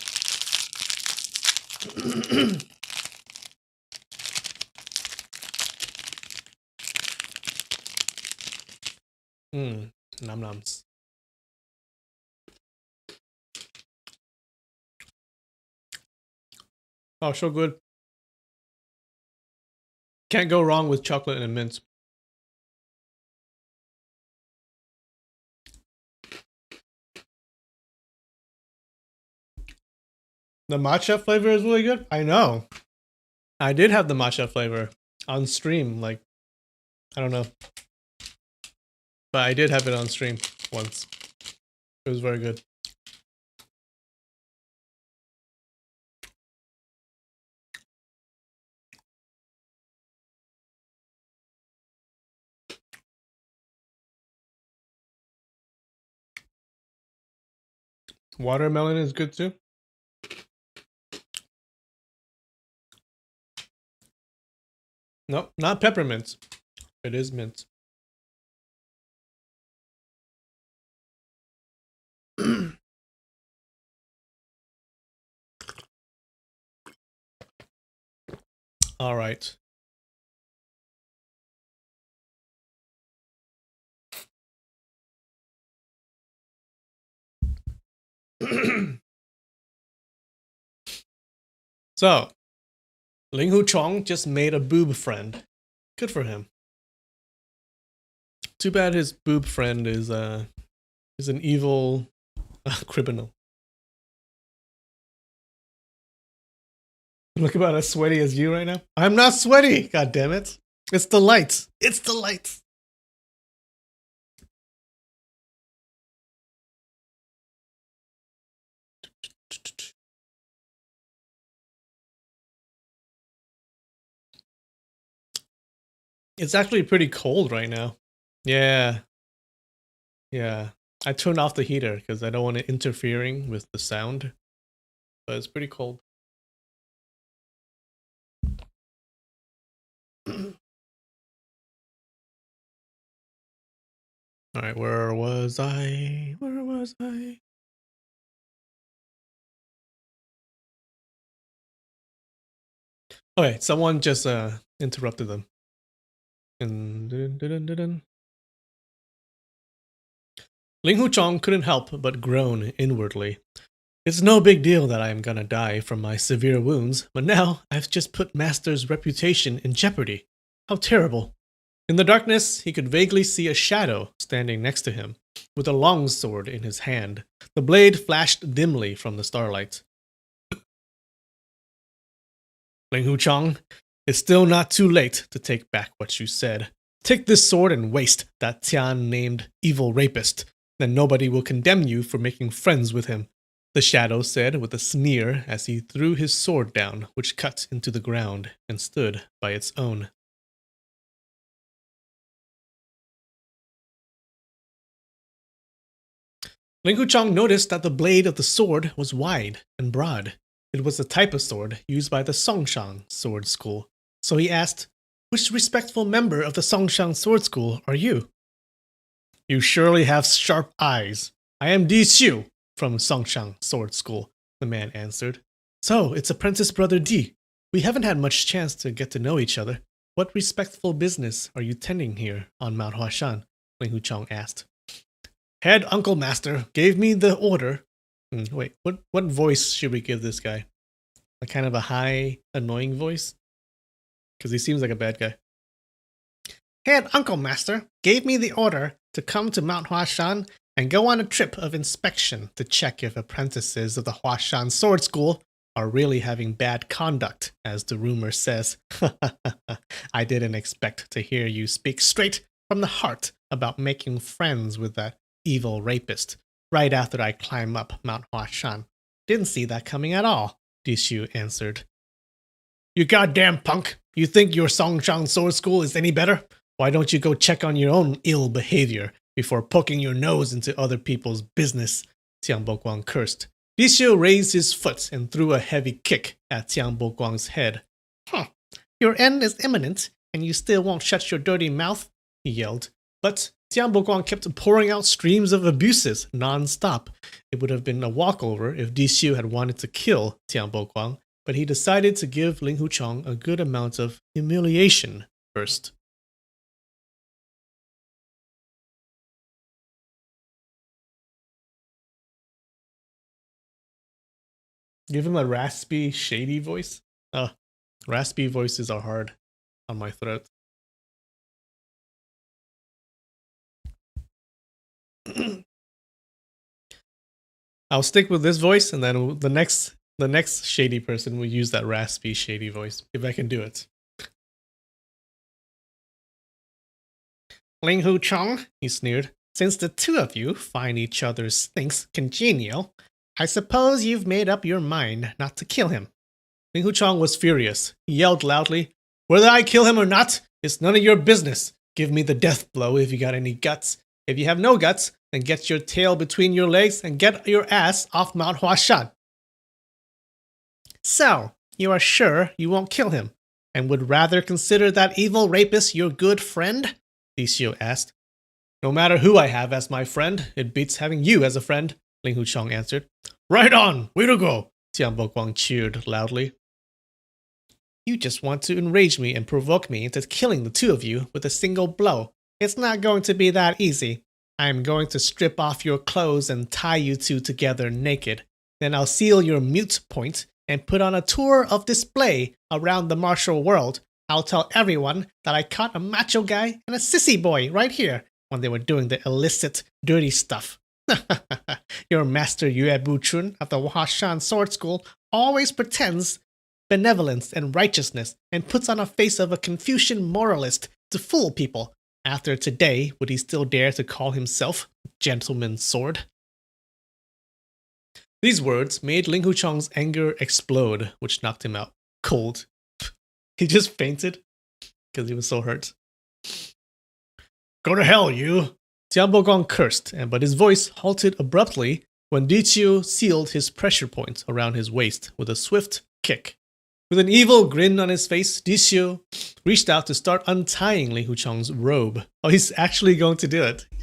Mmm, nom noms. Oh, so good. Can't go wrong with chocolate and mint. The matcha flavor is really good. I know. I did have the matcha flavor on stream. Like, I don't know. But I did have it on stream once. It was very good. Watermelon is good too. Nope, not peppermint. It is mint. All right. So, Ling Hu Chong just made a boob friend. Good for him. Too bad his boob friend is an evil criminal. Look about as sweaty as you right now. I'm not sweaty. God damn it! It's the lights. It's the lights. It's actually pretty cold right now. Yeah. Yeah. I turned off the heater because I don't want it interfering with the sound. But it's pretty cold. Alright, where was I? Where was I? Okay, someone just interrupted them. And Ling Huchong couldn't help but groan inwardly. It's no big deal that I am gonna die from my severe wounds, but now I've just put Master's reputation in jeopardy. How terrible. In the darkness, he could vaguely see a shadow standing next to him, with a long sword in his hand. The blade flashed dimly from the starlight. Ling Huchong, it's still not too late to take back what you said. Take this sword and waste that Tian named evil rapist. Then nobody will condemn you for making friends with him, the shadow said with a sneer as he threw his sword down, which cut into the ground and stood by its own. Ling Huchong noticed that the blade of the sword was wide and broad. It was the type of sword used by the Songshang sword school. So he asked, which respectful member of the Songshang sword school are you? You surely have sharp eyes. I am Di Xiu from Songshang sword school, the man answered. So, it's apprentice brother Di. We haven't had much chance to get to know each other. What respectful business are you tending here on Mount Huashan? Ling Huchong asked. Head Uncle Master gave me the order. Wait, what voice should we give this guy? A kind of a high, annoying voice? Because he seems like a bad guy. Head Uncle Master gave me the order to come to Mount Huashan and go on a trip of inspection to check if apprentices of the Huashan Sword School are really having bad conduct, as the rumor says. I didn't expect to hear you speak straight from the heart about making friends with that evil rapist right after I climb up Mount Huashan. Didn't see that coming at all, Dishu answered. You goddamn punk! You think your Songshang Sword School is any better? Why don't you go check on your own ill behavior before poking your nose into other people's business? Tiang Boguang cursed. Dishu raised his foot and threw a heavy kick at Tiang Boguang's head. Your end is imminent, and you still won't shut your dirty mouth, he yelled. But Tiang Boguang kept pouring out streams of abuses non-stop. It would have been a walkover if Dishu had wanted to kill Tiang Boguang, but he decided to give Ling Huchong a good amount of humiliation first. Give him a raspy, shady voice? Raspy voices are hard on my throat. I'll stick with this voice, and then the next shady person will use that raspy, shady voice, if I can do it. Ling Huchong, he sneered, since the two of you find each other's things congenial, I suppose you've made up your mind not to kill him. Ling Huchong was furious. He yelled loudly, whether I kill him or not, it's none of your business. Give me the death blow if you got any guts. If you have no guts, then get your tail between your legs and get your ass off Mount Huashan. So, you are sure you won't kill him, and would rather consider that evil rapist your good friend? Lixio asked. No matter who I have as my friend, it beats having you as a friend, Ling Huchong answered. Right on! Way to go! Tian Boguang cheered loudly. You just want to enrage me and provoke me into killing the two of you with a single blow. It's not going to be that easy. I am going to strip off your clothes and tie you two together naked. Then I'll seal your mute point and put on a tour of display around the martial world. I'll tell everyone that I caught a macho guy and a sissy boy right here when they were doing the illicit, dirty stuff. Your master Yue Buchun at the Huashan Sword School always pretends benevolence and righteousness and puts on a face of a Confucian moralist to fool people. After today, would he still dare to call himself Gentleman's Sword? These words made Ling Huchong's anger explode, which knocked him out cold. He just fainted because he was so hurt. Go to hell, you! Tian Bogong cursed, but his voice halted abruptly when Diqiu sealed his pressure point around his waist with a swift kick. With an evil grin on his face, Diqiu reached out to start untying Ling Huchong's robe. Oh, he's actually going to do it. He's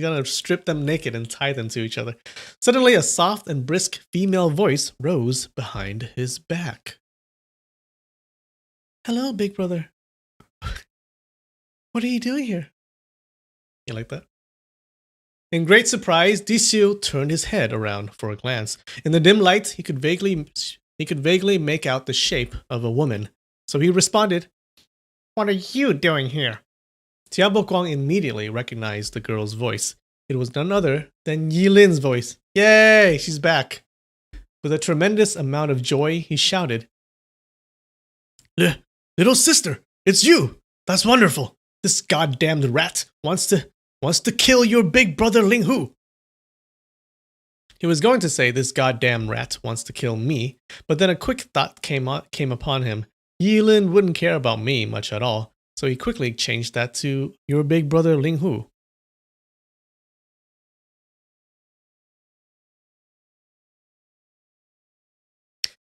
gonna strip them naked and tie them to each other. Suddenly, a soft and brisk female voice rose behind his back. Hello, big brother. What are you doing here? You like that? In great surprise, Dishu turned his head around for a glance. In the dim light, he could vaguely make out the shape of a woman. So he responded, "What are you doing here?" Tiabo Guang immediately recognized the girl's voice. It was none other than Yilin's voice. Yay, she's back. With a tremendous amount of joy, he shouted, "Little sister, it's you! That's wonderful! This goddamned rat wants to kill your big brother Ling Hu." He was going to say, "This goddamn rat wants to kill me," but then a quick thought came upon him. Yilin wouldn't care about me much at all, so he quickly changed that to "your big brother Ling Hu."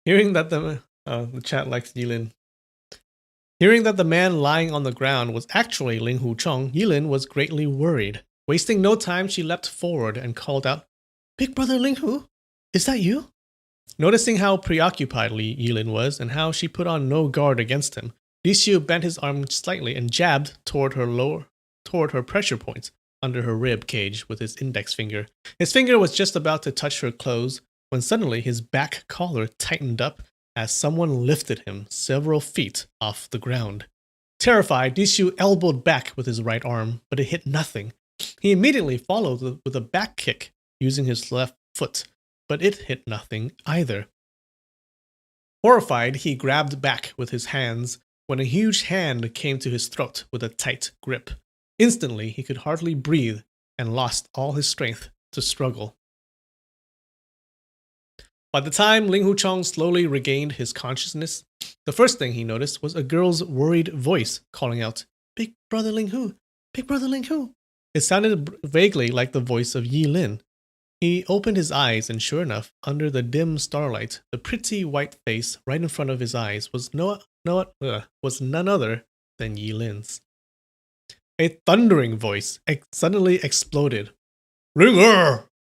Hearing that the chat likes Yilin. Hearing that the man lying on the ground was actually Ling Hu Chong, Yilin was greatly worried. Wasting no time, she leapt forward and called out, "Big brother Ling Hu, is that you?" Noticing how preoccupied Yilin was and how she put on no guard against him, Dishu bent his arm slightly and jabbed toward her pressure points under her rib cage with his index finger. His finger was just about to touch her clothes when suddenly his back collar tightened up as someone lifted him several feet off the ground. Terrified, Dishu elbowed back with his right arm, but it hit nothing. He immediately followed with a back kick using his left foot, but it hit nothing either. Horrified, he grabbed back with his hands when a huge hand came to his throat with a tight grip. Instantly, he could hardly breathe and lost all his strength to struggle. By the time Ling Hu Chong slowly regained his consciousness, the first thing he noticed was a girl's worried voice calling out, "Big brother Ling Hu, big brother Ling Hu." It sounded vaguely like the voice of Yi Lin. He opened his eyes, and sure enough, under the dim starlight, the pretty white face right in front of his eyes was none other than Yi Lin's. A thundering voice suddenly exploded. "Ling Er!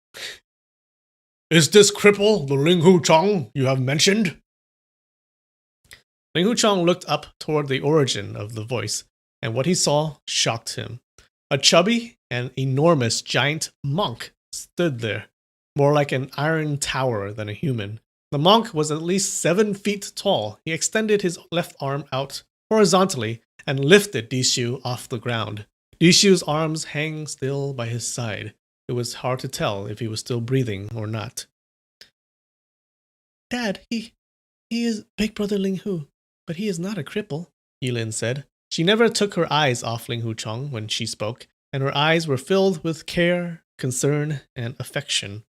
Is this cripple the Ling Hu Chong you have mentioned?" Ling Hu Chong looked up toward the origin of the voice, and what he saw shocked him. A chubby and enormous giant monk stood there, more like an iron tower than a human. The monk was at least 7 feet tall. He extended his left arm out horizontally and lifted Dishu off the ground. Dishu's arms hang still by his side. It was hard to tell if he was still breathing or not. "Dad, he is Big Brother Ling Hu, but he is not a cripple," Yilin said. She never took her eyes off Ling Hu Chong when she spoke, and her eyes were filled with care, concern, and affection.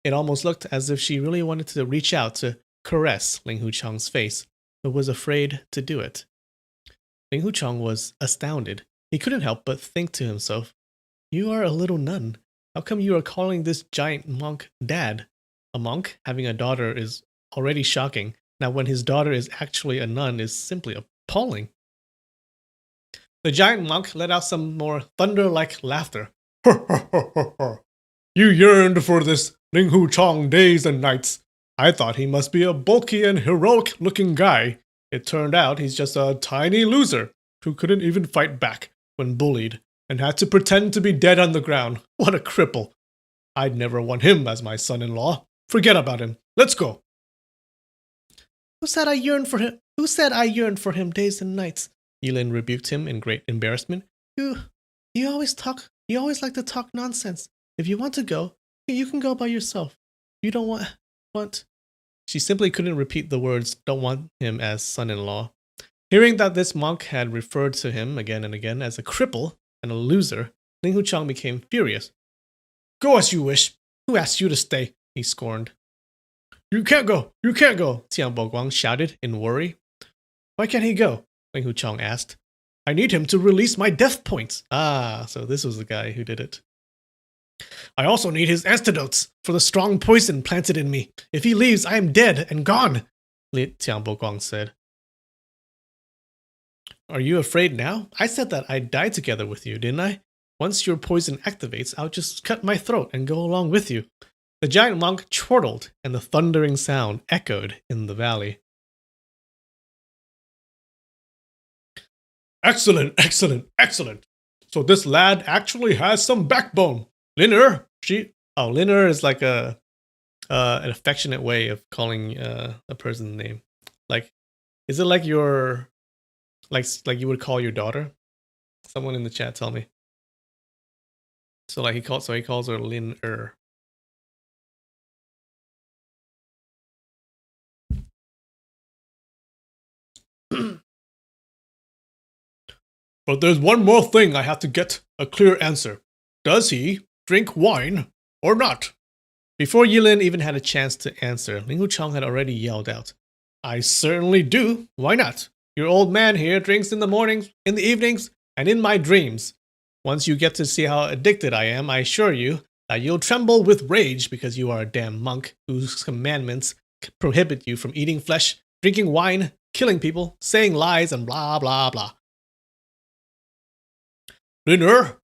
It almost looked as if she really wanted to reach out to caress Ling Hu Chong's face, but was afraid to do it. Ling Hu Chong was astounded. He couldn't help but think to himself, "You are a little nun. How come you are calling this giant monk Dad?" A monk having a daughter is already shocking. Now when his daughter is actually a nun is simply appalling. The giant monk let out some more thunder-like laughter. "You yearned for this Ling Hu Chong days and nights. I thought he must be a bulky and heroic-looking guy. It turned out he's just a tiny loser who couldn't even fight back when bullied and had to pretend to be dead on the ground. What a cripple. I'd never want him as my son-in-law. Forget about him. Let's go." "Who said I yearned for him? Who said I yearned for him days and nights?" Yilin rebuked him in great embarrassment. You always like to talk nonsense. If you want to go, you can go by yourself. You don't want. She simply couldn't repeat the words, "don't want him as son-in-law." Hearing that this monk had referred to him again and again as a cripple and a loser, Ling Hu Chong became furious. "Go as you wish. Who asked you to stay?" he scorned. You can't go, Tian Boguang shouted in worry. "Why can't he go?" Ling Hu Chong asked. "I need him to release my death points." Ah, so this was the guy who did it. "I also need his antidotes for the strong poison planted in me. If he leaves, I am dead and gone," Tian Boguang said. "Are you afraid now? I said that I'd die together with you, didn't I? Once your poison activates, I'll just cut my throat and go along with you." The giant monk chortled, and the thundering sound echoed in the valley. Excellent. So this lad actually has some backbone. Lin Er, Lin is like a an affectionate way of calling a person's name. Like, is it like your like you would call your daughter? Someone in the chat tell me. So he calls her Lin. But there's one more thing I have to get a clear answer. Does he drink wine or not? Before Yilin even had a chance to answer, Ling Huchang had already yelled out, I certainly do. Why not? Your old man here drinks in the mornings, in the evenings, and in my dreams. Once you get to see how addicted I am, I assure you that you'll tremble with rage because you are a damn monk whose commandments prohibit you from eating flesh, drinking wine, killing people, saying lies, and blah blah blah. Lin,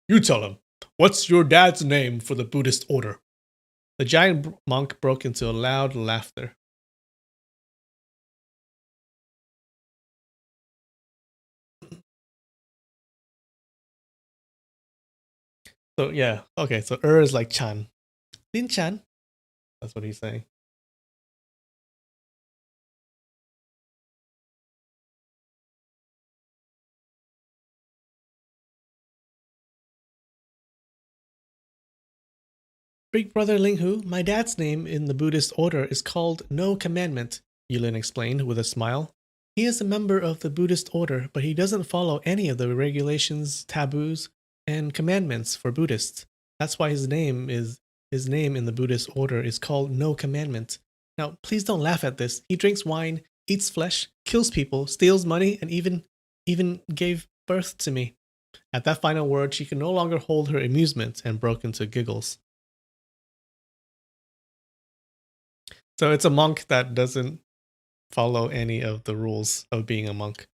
you tell him. What's your dad's name for the Buddhist order? The giant monk broke into a loud laughter. So yeah, okay, so is like Chan. Lin Chan. That's what he's saying. Big brother Linghu, my dad's name in the Buddhist order is called No Commandment, Yulin explained with a smile. He is a member of the Buddhist order, but he doesn't follow any of the regulations, taboos, and commandments for Buddhists. That's why his name in the Buddhist order is called No Commandment. Now, please don't laugh at this. He drinks wine, eats flesh, kills people, steals money, and even gave birth to me. At that final word, she could no longer hold her amusement and broke into giggles. So it's a monk that doesn't follow any of the rules of being a monk.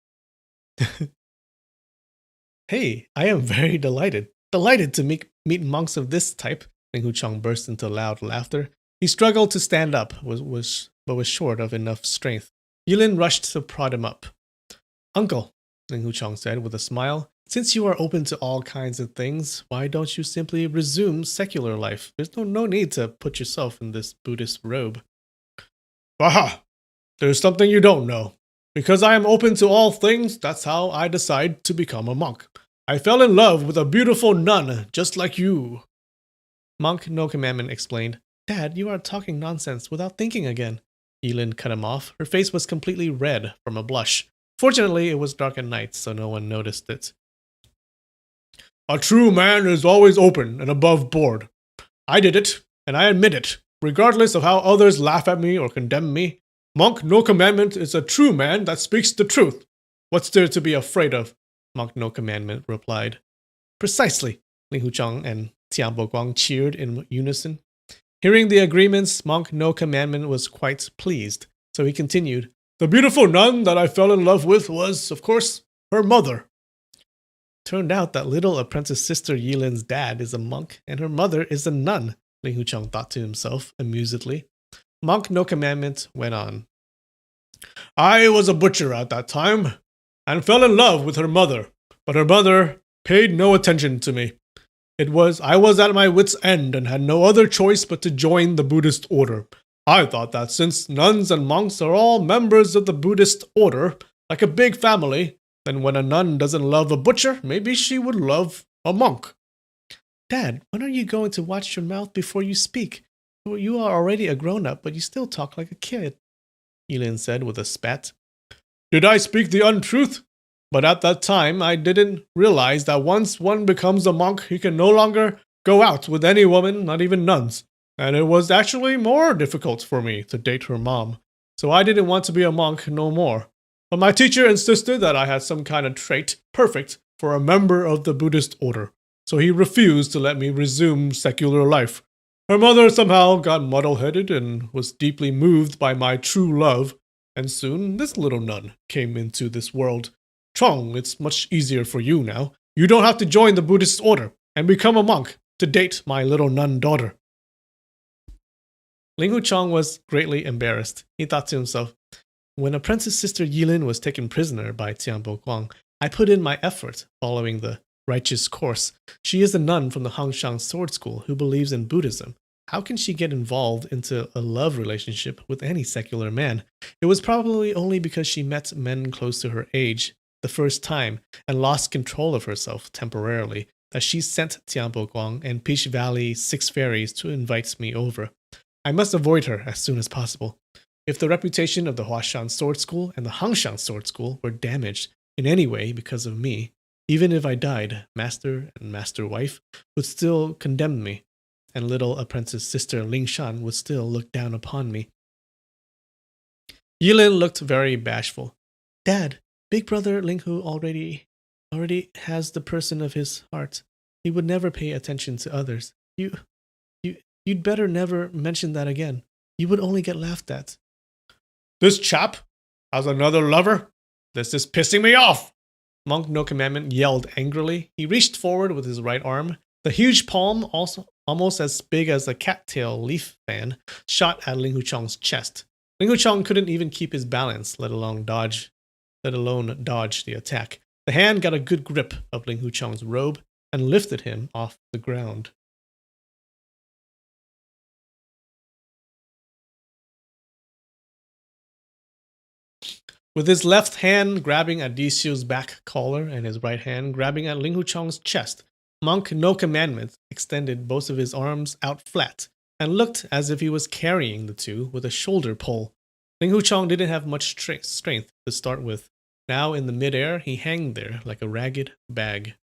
Hey, I am very delighted to meet monks of this type. Ling Huchang burst into loud laughter. He struggled to stand up, but was short of enough strength. Yulin rushed to prod him up. Uncle, Ling Huchang said with a smile, since you are open to all kinds of things, why don't you simply resume secular life? There's no need to put yourself in this Buddhist robe. Aha! There's something you don't know. Because I am open to all things, that's how I decide to become a monk. I fell in love with a beautiful nun, just like you. Monk No Commandment explained, Dad, you are talking nonsense without thinking again. Yilin cut him off. Her face was completely red from a blush. Fortunately, it was dark at night, so no one noticed it. A true man is always open and above board. I did it, and I admit it. Regardless of how others laugh at me or condemn me, Monk No Commandment is a true man that speaks the truth. What's there to be afraid of? Monk No Commandment replied. Precisely, Ling Huchang and Tian Boguang cheered in unison. Hearing the agreements, Monk No Commandment was quite pleased, so he continued. The beautiful nun that I fell in love with was, of course, her mother. Turned out that little apprentice sister Yilin's dad is a monk and her mother is a nun, Ling Huchang thought to himself amusedly. Monk No Commandment went on. I was a butcher at that time and fell in love with her mother, but her mother paid no attention to me. I was at my wit's end and had no other choice but to join the Buddhist order. I thought that since nuns and monks are all members of the Buddhist order, like a big family, then when a nun doesn't love a butcher, maybe she would love a monk. Dad, when are you going to watch your mouth before you speak? You are already a grown-up, but you still talk like a kid, Yilin said with a spat. Did I speak the untruth? But at that time, I didn't realize that once one becomes a monk, he can no longer go out with any woman, not even nuns. And it was actually more difficult for me to date her mom. So I didn't want to be a monk no more. But my teacher insisted that I had some kind of trait perfect for a member of the Buddhist order. So he refused to let me resume secular life. Her mother somehow got muddle-headed and was deeply moved by my true love. And soon this little nun came into this world. Chong, it's much easier for you now. You don't have to join the Buddhist order and become a monk to date my little nun daughter. Ling Huchang was greatly embarrassed. He thought to himself, when apprentice sister Yilin was taken prisoner by Tian Boguang, I put in my effort following the righteous course. She is a nun from the Hangshan Sword School who believes in Buddhism. How can she get involved into a love relationship with any secular man? It was probably only because she met men close to her age the first time and lost control of herself temporarily that she sent Tianpo Guang and Peach Valley 6 fairies to invite me over. I must avoid her as soon as possible. If the reputation of the Huashan Sword School and the Hangshan Sword School were damaged in any way because of me, even if I died, Master and Master Wife would still condemn me, and little apprentice sister Lingshan would still look down upon me. Yilin looked very bashful. Dad, big brother Linghu already has the person of his heart. He would never pay attention to others. You'd better never mention that again. You would only get laughed at. This chap has another lover? This is pissing me off! Monk No Commandment yelled angrily. He reached forward with his right arm. The huge palm, also almost as big as a cattail leaf fan, shot at Ling Huchong's chest. Ling Huchong couldn't even keep his balance, let alone dodge the attack. The hand got a good grip of Ling Huchong's robe and lifted him off the ground. With his left hand grabbing at Disu's back collar and his right hand grabbing at Ling Huchong's chest, Monk No Commandment extended both of his arms out flat and looked as if he was carrying the two with a shoulder pull. Ling Huchong didn't have much strength to start with. Now in the midair, he hung there like a ragged bag.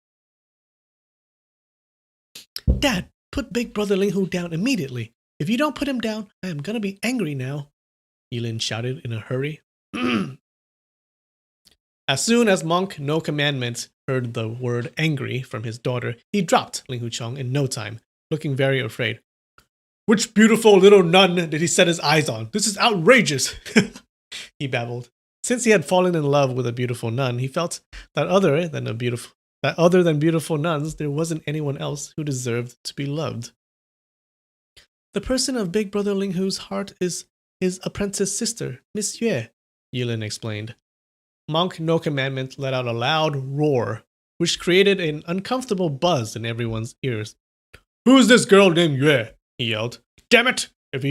Dad, put big brother Linghu down immediately. If you don't put him down, I am gonna be angry now, Yilin shouted in a hurry. As soon as Monk No Commandment heard the word angry from his daughter, he dropped Ling Huchong in no time, looking very afraid. Which beautiful little nun did he set his eyes on? This is outrageous, he babbled. Since he had fallen in love with a beautiful nun, he felt that other than beautiful nuns, there wasn't anyone else who deserved to be loved. The person of big brother Linghu's heart is his apprentice sister, Miss Yue, Yilin explained. Monk No Commandment let out a loud roar, which created an uncomfortable buzz in everyone's ears. Who's this girl named Yue? He yelled. Damn it! If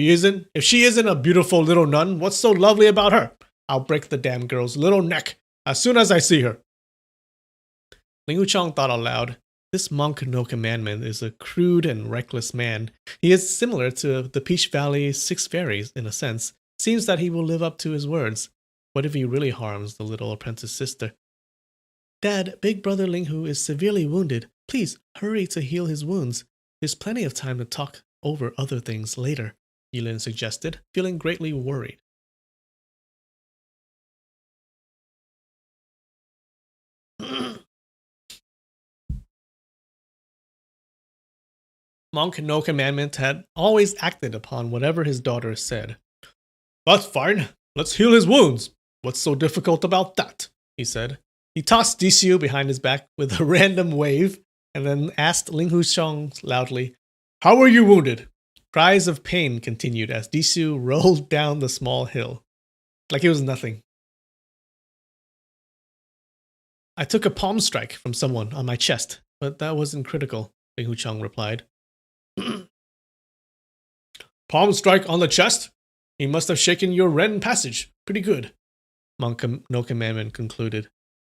she isn't a beautiful little nun, what's so lovely about her? I'll break the damn girl's little neck as soon as I see her. Ling Huchong thought aloud. This Monk No Commandment is a crude and reckless man. He is similar to the Peach Valley 6 fairies in a sense. Seems that he will live up to his words. What if he really harms the little apprentice sister? Dad, big brother Linghu is severely wounded. Please hurry to heal his wounds. There's plenty of time to talk over other things later, Yilin suggested, feeling greatly worried. Monk No Commandment had always acted upon whatever his daughter said. That's fine. Let's heal his wounds. What's so difficult about that? He said. He tossed Disu behind his back with a random wave and then asked Ling Huchong loudly, How were you wounded? Cries of pain continued as Disu rolled down the small hill. Like it was nothing. I took a palm strike from someone on my chest, but that wasn't critical, Ling Huchong replied. Palm strike on the chest? He must have shaken your Ren passage. Pretty good, Monk No Commandment concluded.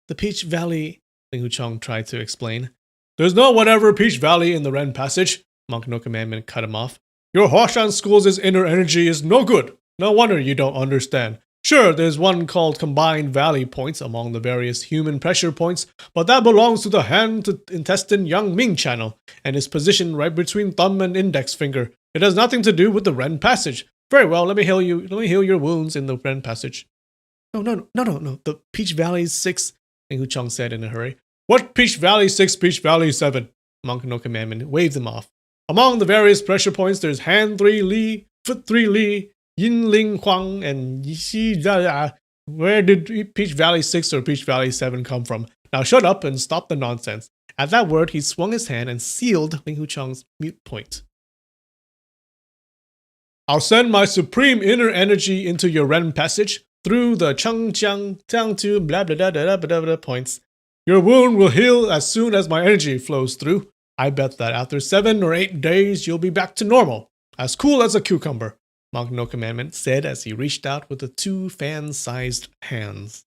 The Peach Valley, Ling Huchong tried to explain. There's no whatever Peach Valley in the Ren passage, Monk No Commandment cut him off. Your Huashan School's inner energy is no good. No wonder you don't understand. Sure, there's one called Combined Valley Points among the various human pressure points, but that belongs to the hand-to-intestine Yang Ming channel, and is positioned right between thumb and index finger. It has nothing to do with the Ren passage. Very well, let me heal your wounds in the Ren passage. No. The Peach Valley 6, Ling Huchong said in a hurry. What Peach Valley 6, Peach Valley 7? Monk No Commandment waved them off. Among the various pressure points, there's hand 3 Li, foot 3 Li, Yin Ling Huang, and Yishi Zaya. Where did Peach Valley 6 or Peach Valley 7 come from? Now shut up and stop the nonsense. At that word, he swung his hand and sealed Ling Huchong's mute point. I'll send my supreme inner energy into your Ren passage through the Chengjiang to blah blah blah blah blah blah points. Your wound will heal as soon as my energy flows through. I bet that after 7 or 8 days, you'll be back to normal. As cool as a cucumber, Monk No Commandment said as he reached out with the 2 fan-sized hands.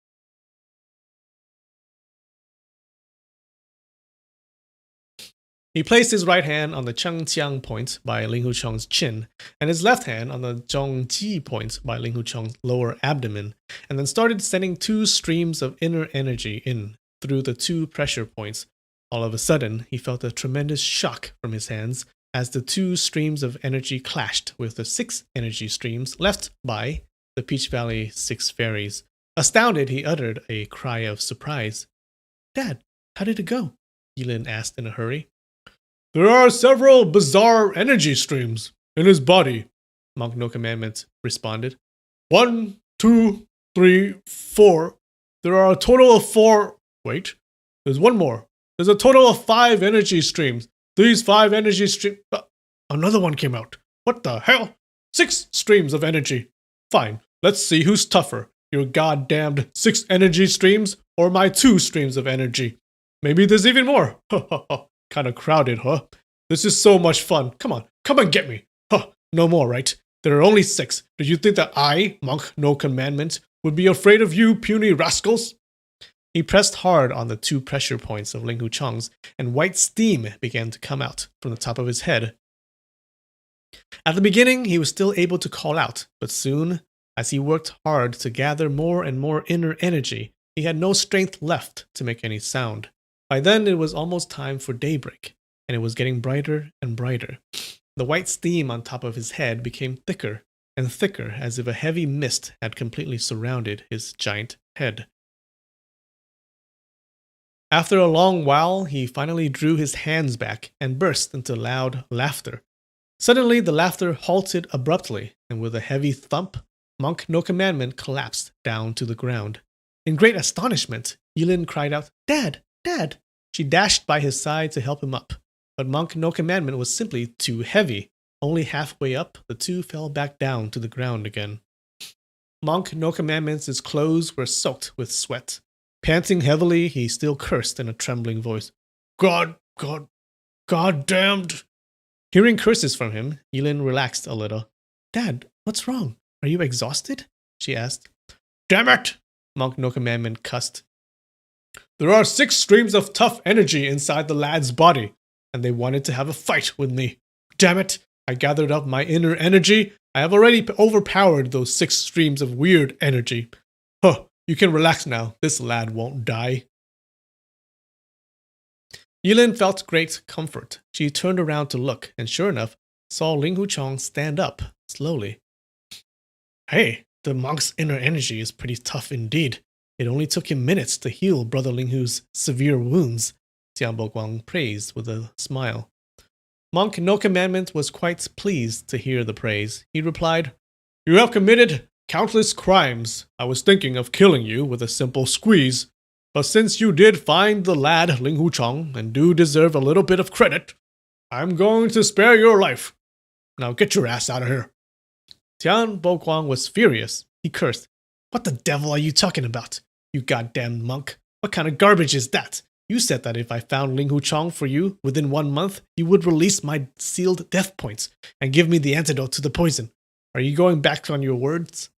He placed his right hand on the Chengqiang point by Ling Huchong's chin, and his left hand on the Zhongji point by Ling Huchong's lower abdomen, and then started sending 2 streams of inner energy in through the 2 pressure points. All of a sudden, he felt a tremendous shock from his hands as the 2 streams of energy clashed with the 6 energy streams left by the Peach Valley 6 fairies. Astounded, he uttered a cry of surprise. Dad, how did it go? Yilin asked in a hurry. There are several bizarre energy streams in his body, Monk No Commandment responded. 1, 2, 3, 4. There are a total of 4. Wait, there's one more. There's a total of 5 energy streams. These 5 energy streams. Another one came out. What the hell? 6 streams of energy. Fine, let's see who's tougher. Your goddamned 6 energy streams or my 2 streams of energy. Maybe there's even more. Kind of crowded, huh? This is so much fun. Come on get me. Huh, no more, right? There are only 6. Did you think that I, Monk No Commandment, would be afraid of you puny rascals? He pressed hard on the 2 pressure points of Ling Huchong's, and white steam began to come out from the top of his head. At the beginning, he was still able to call out, but soon, as he worked hard to gather more and more inner energy, he had no strength left to make any sound. By then, it was almost time for daybreak, and it was getting brighter and brighter. The white steam on top of his head became thicker and thicker, as if a heavy mist had completely surrounded his giant head. After a long while, he finally drew his hands back and burst into loud laughter. Suddenly, the laughter halted abruptly, and with a heavy thump, Monk No Commandment collapsed down to the ground. In great astonishment, Yilin cried out, Dad! Dad! She dashed by his side to help him up, but Monk No Commandment was simply too heavy. Only halfway up, the 2 fell back down to the ground again. Monk No Commandment's clothes were soaked with sweat. Panting heavily, he still cursed in a trembling voice. God damned! Hearing curses from him, Yilin relaxed a little. Dad, what's wrong? Are you exhausted? She asked. Damn it! Monk No Commandment cussed. There are 6 streams of tough energy inside the lad's body, and they wanted to have a fight with me. Damn it! I gathered up my inner energy. I have already overpowered those 6 streams of weird energy. Huh, you can relax now. This lad won't die. Yilin felt great comfort. She turned around to look, and sure enough, saw Ling Huchong stand up, slowly. Hey, the monk's inner energy is pretty tough indeed. It only took him minutes to heal Brother Ling Hu's severe wounds, Jiang Boguang praised with a smile. Monk No Commandment was quite pleased to hear the praise. He replied, You have committed countless crimes. I was thinking of killing you with a simple squeeze. But since you did find the lad Ling Huchong and do deserve a little bit of credit, I'm going to spare your life. Now get your ass out of here. Tian Boguang was furious. He cursed. What the devil are you talking about? You goddamn monk. What kind of garbage is that? You said that if I found Ling Huchong for you within 1 month, you would release my sealed death points and give me the antidote to the poison. Are you going back on your words?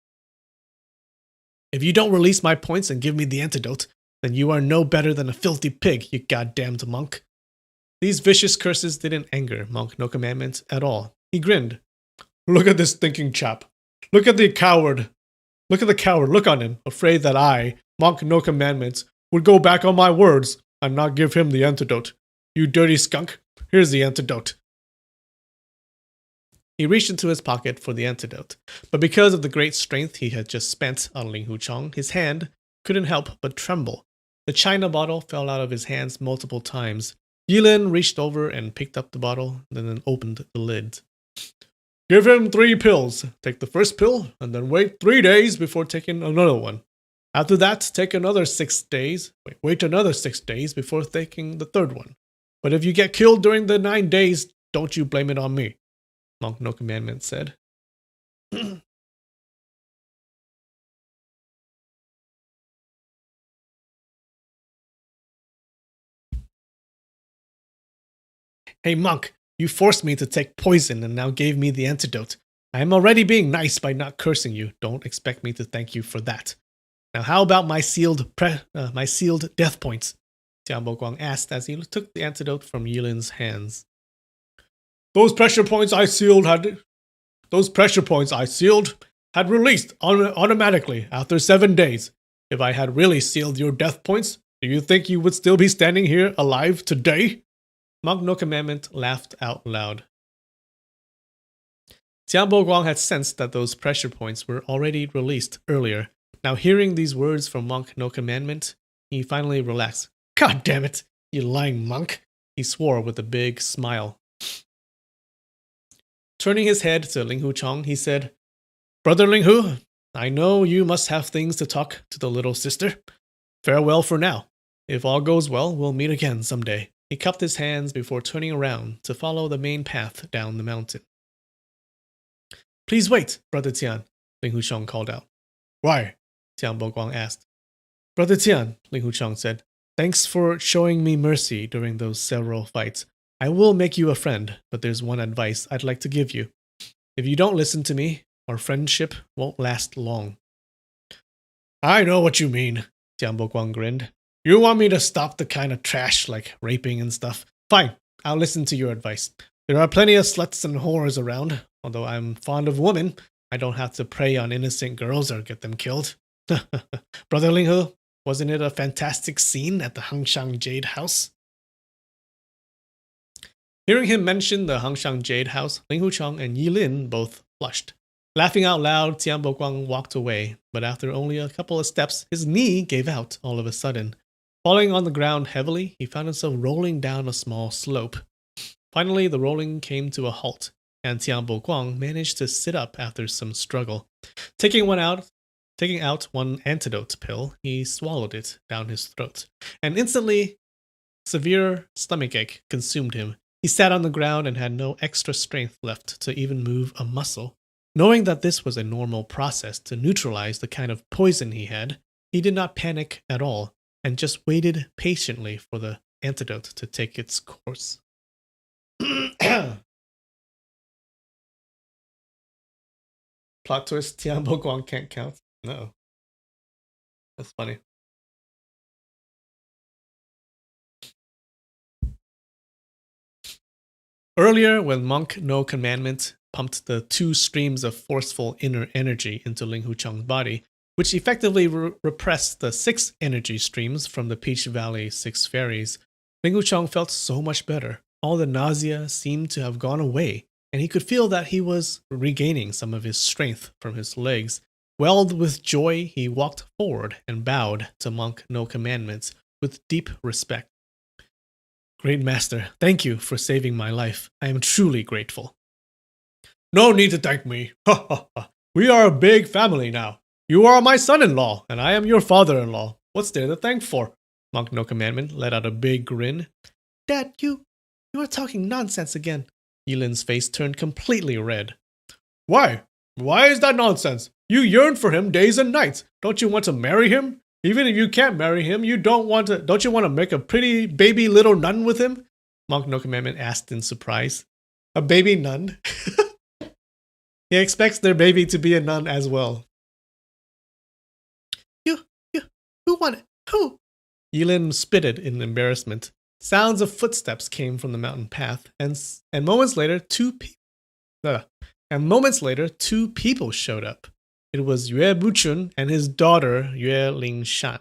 If you don't release my points and give me the antidote, then you are no better than a filthy pig, you goddamned monk. These vicious curses didn't anger Monk No Commandment at all. He grinned. Look at this thinking chap. Look at the coward. Look at the coward. Look on him, afraid that I, Monk No Commandment, would go back on my words and not give him the antidote. You dirty skunk. Here's the antidote. He reached into his pocket for the antidote, but because of the great strength he had just spent on Ling Huchong, his hand couldn't help but tremble. The china bottle fell out of his hands multiple times. Yilin reached over and picked up the bottle, and then opened the lid. Give him 3 pills. Take the first pill, and then wait 3 days before taking another one. After that, take another 6 days. Wait another 6 days before taking the third one. But if you get killed during the 9 days, don't you blame it on me, Monk No Commandment said. Hey monk, you forced me to take poison and now gave me the antidote. I am already being nice by not cursing you. Don't expect me to thank you for that. Now how about my sealed death points? Tianbo Guang asked as he took the antidote from Yilin's hands. Those pressure points I sealed had released automatically after 7 days. If I had really sealed your death points, do you think you would still be standing here alive today? Monk No Commandment laughed out loud. Tianbo Guang had sensed that those pressure points were already released earlier. Now hearing these words from Monk No Commandment, he finally relaxed. God damn it, you lying monk, he swore with a big smile. Turning his head to Ling Huchong, he said, Brother Ling Hu, I know you must have things to talk to the little sister. Farewell for now. If all goes well, we'll meet again someday. He cupped his hands before turning around to follow the main path down the mountain. Please wait, Brother Tian, Ling Huchong called out. Why? Tianbo Guang asked. Brother Tian, Ling Huchong said, thanks for showing me mercy during those several fights. I will make you a friend, but there's one advice I'd like to give you. If you don't listen to me, our friendship won't last long. I know what you mean, Tianbo Guang grinned. You want me to stop the kind of trash like raping and stuff? Fine, I'll listen to your advice. There are plenty of sluts and whores around. Although I'm fond of women, I don't have to prey on innocent girls or get them killed. Brother Ling Hu, wasn't it a fantastic scene at the Hangshang Jade House? Hearing him mention the Hangshang Jade House, Ling Huchong and Yilin both flushed. Laughing out loud, Tianbo Guang walked away, but after only a couple of steps, his knee gave out all of a sudden. Falling on the ground heavily, he found himself rolling down a small slope. Finally, the rolling came to a halt, and Tianbo Guang managed to sit up after some struggle. Taking out one antidote pill, he swallowed it down his throat, and instantly, severe stomachache consumed him. He sat on the ground and had no extra strength left to even move a muscle. Knowing that this was a normal process to neutralize the kind of poison he had, he did not panic at all and just waited patiently for the antidote to take its course. Plot twist, Tianbo Guang can't count? No. That's funny. Earlier, when Monk No Commandment pumped the 2 streams of forceful inner energy into Ling Huchong's body, which effectively repressed the 6 energy streams from the Peach Valley 6 fairies, Ling Huchong felt so much better. All the nausea seemed to have gone away, and he could feel that he was regaining some of his strength from his legs. Welled with joy, he walked forward and bowed to Monk No Commandments with deep respect. Great Master, thank you for saving my life. I am truly grateful. No need to thank me. Ha ha ha. We are a big family now. You are my son-in-law, and I am your father-in-law. What's there to thank for? Monk No Commandment let out a big grin. Dad, you are talking nonsense again. Yilin's face turned completely red. Why? Why is that nonsense? You yearn for him days and nights. Don't you want to marry him? Even if you can't marry him, don't you want to make a pretty baby little nun with him? Monk No Commandment asked in surprise. A baby nun? He expects their baby to be a nun as well. Who want it? Who? Yilin spitted in embarrassment. Sounds of footsteps came from the mountain path, and moments later, 2 people showed up. It was Yue Buchun and his daughter Yue Lingshan.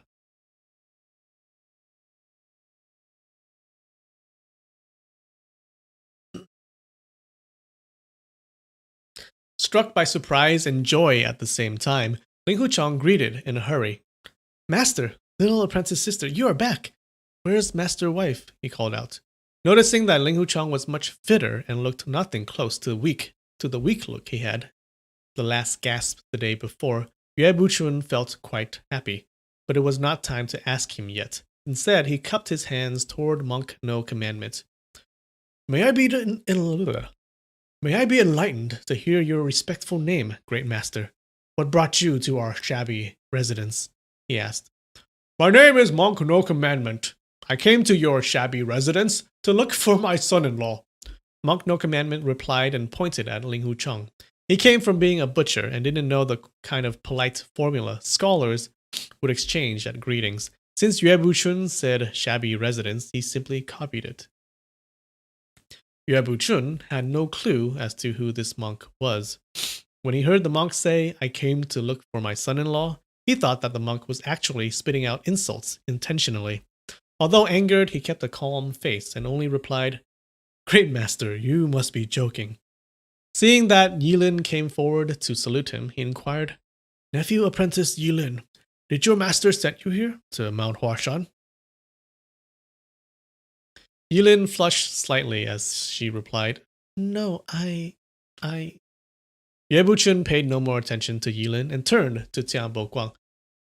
Struck by surprise and joy at the same time, Ling Huchong greeted in a hurry. Master, little apprentice sister, you are back. Where's Master Wife? He called out. Noticing that Ling Huchong was much fitter and looked nothing close to the weak look he had the last gasp the day before, Yue Buchun felt quite happy, but it was not time to ask him yet. Instead, he cupped his hands toward Monk No Commandment. May I be enlightened to hear your respectful name, Great Master. What brought you to our shabby residence? He asked. My name is Monk No Commandment. I came to your shabby residence to look for my son-in-law. Monk No Commandment replied and pointed at Ling Hu Chong. He came from being a butcher and didn't know the kind of polite formula scholars would exchange at greetings. Since Yue Buchun said shabby residence, he simply copied it. Yue Buchun had no clue as to who this monk was. When he heard the monk say, "I came to look for my son-in-law," he thought that the monk was actually spitting out insults intentionally. Although angered, he kept a calm face and only replied, "Great master, you must be joking." Seeing that Yilin came forward to salute him, he inquired, "Nephew apprentice Yilin, did your master send you here to Mount Huashan?" Yilin flushed slightly as she replied, "No, I... Yebuchun paid no more attention to Yilin and turned to Tianbo Guang.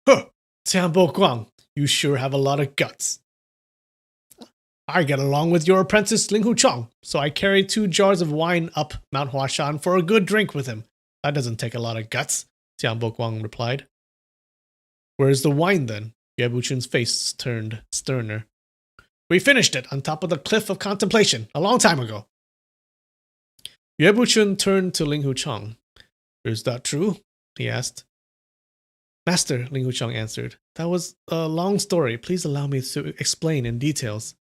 "Huh, Tianbo Guang, you sure have a lot of guts. I get along with your apprentice Ling Hu Chong, so I carried 2 jars of wine up Mount Huashan for a good drink with him. That doesn't take a lot of guts," Tianbo Guang replied. "Where's the wine then?" Yebuchun's face turned sterner. "We finished it on top of the cliff of contemplation a long time ago." Yebuchun turned to Ling Hu Chong. "Is that true?" he asked. "Master," Ling Hu Chong answered, "that was a long story. Please allow me to explain in details."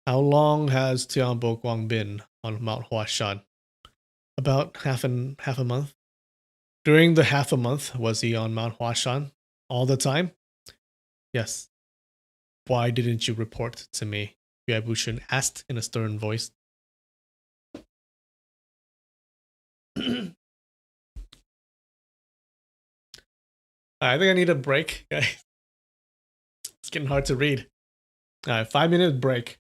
"How long has Tianbo Guang been on Mount Huashan?" "About half a month." "During the half a month, was he on Mount Huashan all the time?" "Yes." "Why didn't you report to me?" Yue Buchun asked in a stern voice. I think I need a break, guys. It's getting hard to read. Alright, 5-minute break.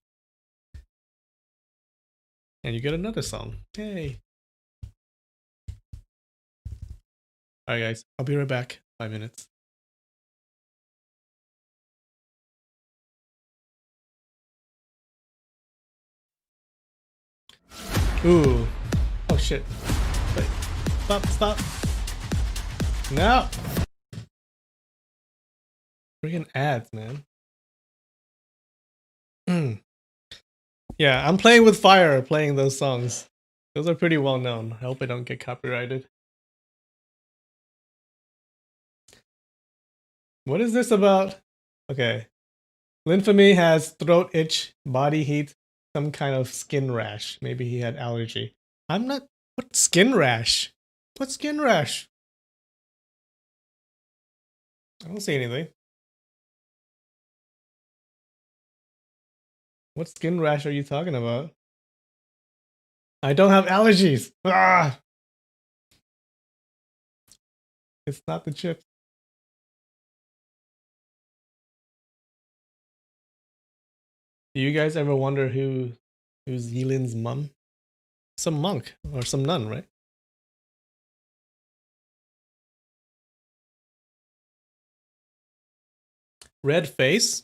And you get another song. Yay. Alright, guys. I'll be right back. 5 minutes. Ooh. Oh shit. Wait. Stop. No! Freaking ads, man. Yeah, I'm playing with fire playing those songs. Those are pretty well known. I hope I don't get copyrighted. What is this about? Okay. Linfamy has throat itch, body heat, some kind of skin rash. Maybe he had allergy. I'm not... What skin rash? What skin rash? I don't see anything. What skin rash are you talking about? I don't have allergies. Ah! It's not the chips. Do you guys ever wonder who's Yilin's mom? Some monk or some nun, right? Red face?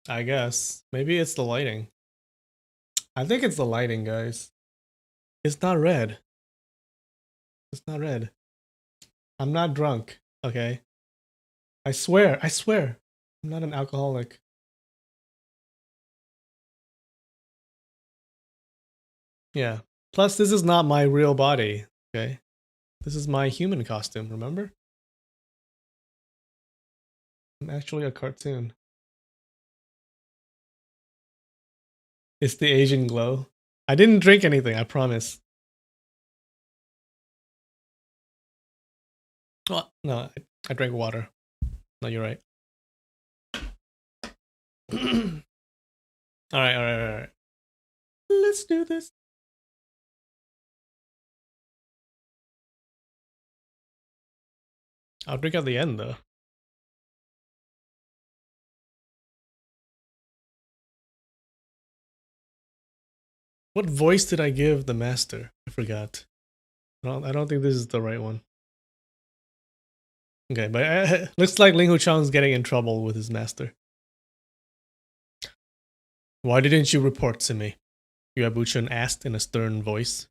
I guess. Maybe it's the lighting. I think it's the lighting, guys. It's not red. It's not red. I'm not drunk, okay? I swear. I'm not an alcoholic. Yeah. Plus, this is not my real body, okay? This is my human costume, remember? I'm actually a cartoon. It's the Asian glow. I didn't drink anything, I promise. Oh, no, I drank water. No, you're right. Alright. Let's do this. I'll drink at the end, though. What voice did I give the master? I forgot. I don't think this is the right one. Okay, but looks like Ling Hu Chang's getting in trouble with his master. "Why didn't you report to me?" Yue Buchun asked in a stern voice.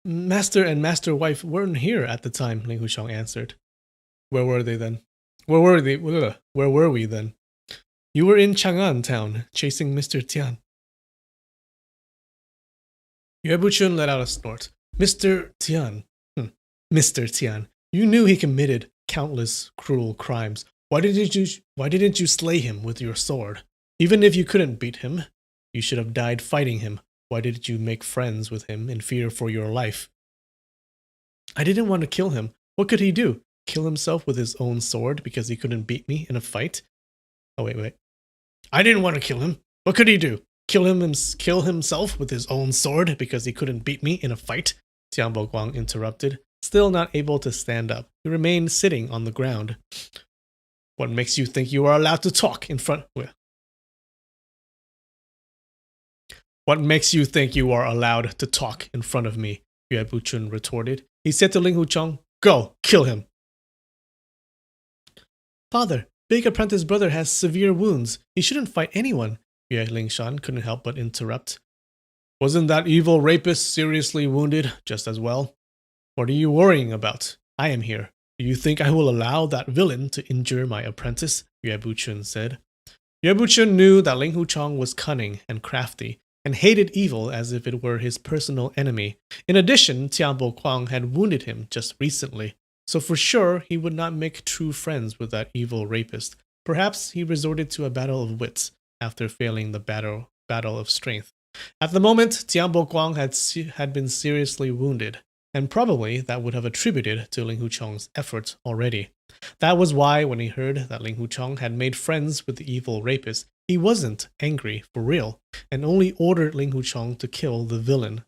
"Master and master wife weren't here at the time," Ling Hu Chang answered. "Where were they then?" Where were we then? You were in Chang'an town, chasing Mr. Tian. Yue Buchun let out a snort. Mr. Tian. Mr. Tian. You knew he committed countless cruel crimes. Why didn't you slay him with your sword? Even if you couldn't beat him, you should have died fighting him. Why did you make friends with him in fear for your life? I didn't want to kill him. What could he do? Kill himself with his own sword because he couldn't beat me in a fight? Oh, wait. I didn't want to kill him. What could he do? Kill himself with his own sword because he couldn't beat me in a fight? Tian Boguang interrupted, still not able to stand up. He remained sitting on the ground. What makes you think you are allowed to talk in front? What makes you think you are allowed to talk in front of me? Yue Buchun retorted. He said to Ling Huchong, Go, kill him. Father, Big Apprentice Brother has severe wounds. He shouldn't fight anyone. Yue Lingshan couldn't help but interrupt. Wasn't that evil rapist seriously wounded just as well? What are you worrying about? I am here. Do you think I will allow that villain to injure my apprentice? Yue Buchun said. Yue Buchun knew that Ling Huchong was cunning and crafty, and hated evil as if it were his personal enemy. In addition, Tian Boguang had wounded him just recently, so for sure he would not make true friends with that evil rapist. Perhaps he resorted to a battle of wits after failing the battle of strength. At the moment, Tian Boguang had been seriously wounded, and probably that would have attributed to Ling Huchong's efforts already. That was why, when he heard that Ling Huchong had made friends with the evil rapist, he wasn't angry for real, and only ordered Ling Huchong to kill the villain.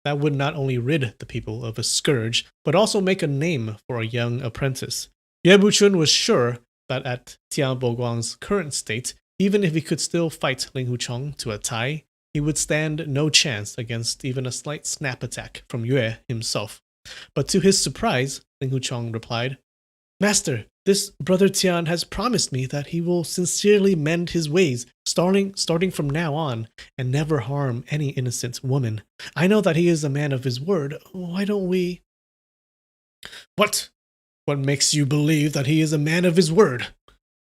That would not only rid the people of a scourge, but also make a name for a young apprentice. Yue Buchun was sure that at Tian Boguang's current state, even if he could still fight Ling Huchong to a tie, he would stand no chance against even a slight snap attack from Yue himself. But to his surprise, Ling Huchong replied, Master, this Brother Tian has promised me that he will sincerely mend his ways, starting from now on, and never harm any innocent woman. I know that he is a man of his word. Why don't we... What? What makes you believe that he is a man of his word?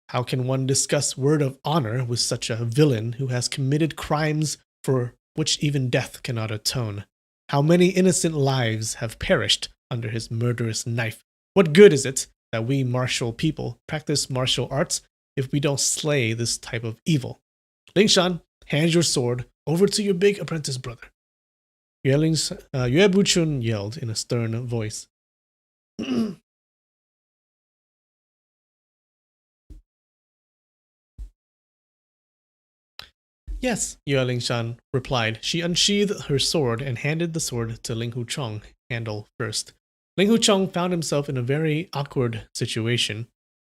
How can one discuss word of honor with such a villain who has committed crimes for which even death cannot atone? How many innocent lives have perished under his murderous knife? What good is it that we martial people practice martial arts if we don't slay this type of evil? Lingshan, hand your sword over to your big apprentice brother. Yue Buchun yelled in a stern voice. Yes, Yue Lingshan replied. She unsheathed her sword and handed the sword to Ling Huchong, handle first. Ling Huchong found himself in a very awkward situation.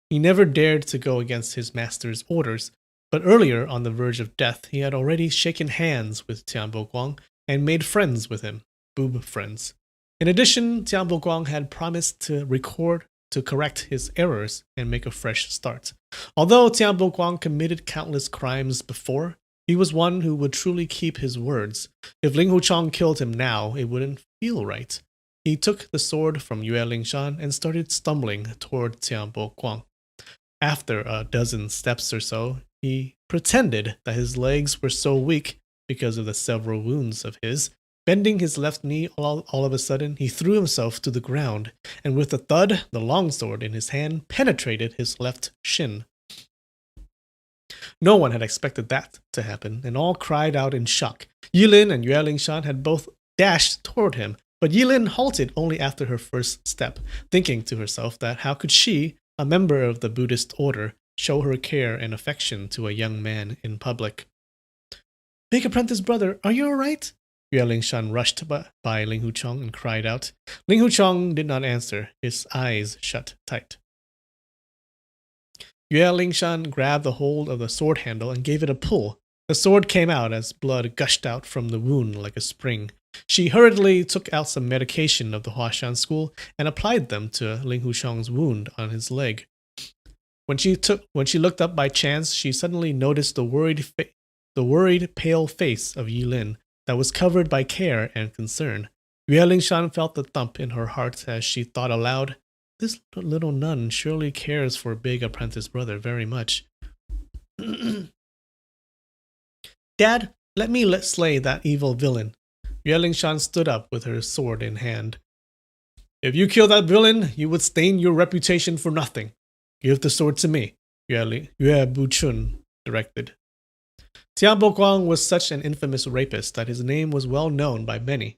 He never dared to go against his master's orders, but earlier, on the verge of death, he had already shaken hands with Tian Boguang and made friends with him, boob friends. In addition, Tian Boguang had promised to correct his errors and make a fresh start. Although Tian Boguang committed countless crimes before, he was one who would truly keep his words. If Ling Huchong killed him now, it wouldn't feel right. He took the sword from Yue Lingshan and started stumbling toward Tian Boguang. After a dozen steps or so, he pretended that his legs were so weak because of the several wounds of his. Bending his left knee all of a sudden, he threw himself to the ground, and with a thud, the longsword in his hand penetrated his left shin. No one had expected that to happen, and all cried out in shock. Yilin and Yue Lingshan had both dashed toward him, but Yilin halted only after her first step, thinking to herself that how could she, a member of the Buddhist order, show her care and affection to a young man in public. Big apprentice brother, are you alright? Yue Lingshan rushed by Ling Huchong and cried out. Ling Huchong did not answer, his eyes shut tight. Yue Lingshan grabbed the hold of the sword handle and gave it a pull. The sword came out as blood gushed out from the wound like a spring. She hurriedly took out some medication of the Huashan school and applied them to Ling Huchong's wound on his leg. When she looked up by chance, she suddenly noticed the worried pale face of Yilin that was covered by care and concern. Yue Lingshan felt the thump in her heart as she thought aloud, this little nun surely cares for big apprentice brother very much. Dad, let me slay that evil villain. Yue Lingshan stood up with her sword in hand. If you kill that villain, you would stain your reputation for nothing. Give the sword to me, Yue Buchun directed. Tian Boguang was such an infamous rapist that his name was well known by many.